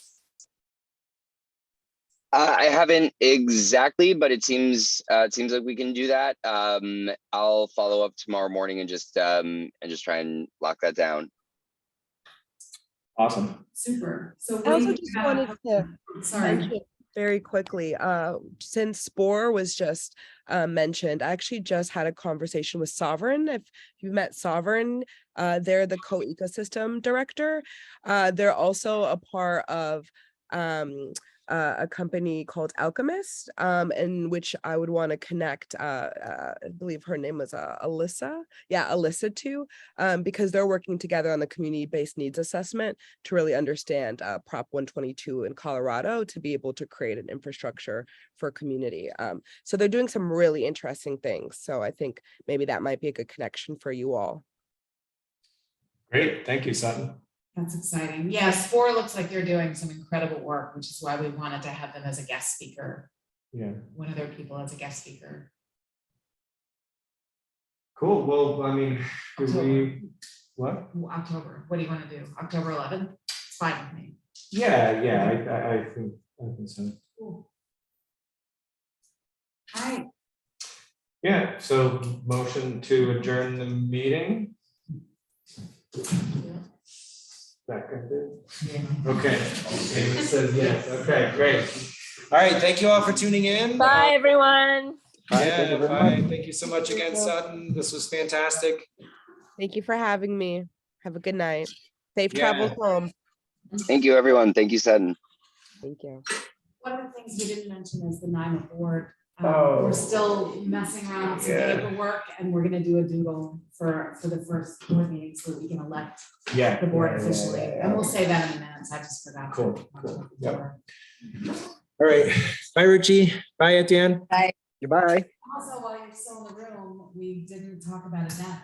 S8: I haven't exactly, but it seems like we can do that. I'll follow up tomorrow morning and just try and lock that down.
S1: Awesome.
S3: Super. So
S2: I also just wanted to
S3: sorry.
S2: mention very quickly, since SPORE was just mentioned, I actually just had a conversation with Sovereign. If you met Sovereign, they're the co-ecosystem director. They're also a part of a company called Alchemist, in which I would want to connect, I believe her name was Alyssa. Yeah, Alyssa too, because they're working together on the community-based needs assessment to really understand Prop 122 in Colorado to be able to create an infrastructure for community. So they're doing some really interesting things. So I think maybe that might be a good connection for you all.
S1: Great. Thank you, Sutton.
S3: That's exciting. Yeah, SPORE looks like they're doing some incredible work, which is why we wanted to have them as a guest speaker.
S1: Yeah.
S3: One of their people as a guest speaker.
S1: Cool. Well, I mean,
S3: October.
S1: What?
S3: October. What do you want to do? October 11th? It's fine with me.
S1: Yeah, I think so.
S3: Cool. All right.
S1: Yeah, so motion to adjourn the meeting. Seconded.
S3: Yeah.
S1: Okay. Amy says yes. Okay, great. All right, thank you all for tuning in.
S5: Bye, everyone.
S1: Yeah, bye. Thank you so much again, Sutton. This was fantastic.
S2: Thank you for having me. Have a good night. Safe
S1: Yeah.
S2: travels home.
S8: Thank you, everyone. Thank you, Sutton.
S2: Thank you.
S3: One of the things we didn't mention is the NYMA board.
S1: Oh.
S3: We're still messing around with some paperwork, and we're gonna do a doodle for the first board meeting so that we can elect
S1: Yeah.
S3: the board
S1: yeah,
S3: officially.
S1: yeah.
S3: And we'll say that in a minute. I just forgot.
S1: Cool. Yep. All right. Bye, Richie. Bye, Etienne.
S4: Goodbye.
S3: Also, while you're still in the room, we didn't talk about events.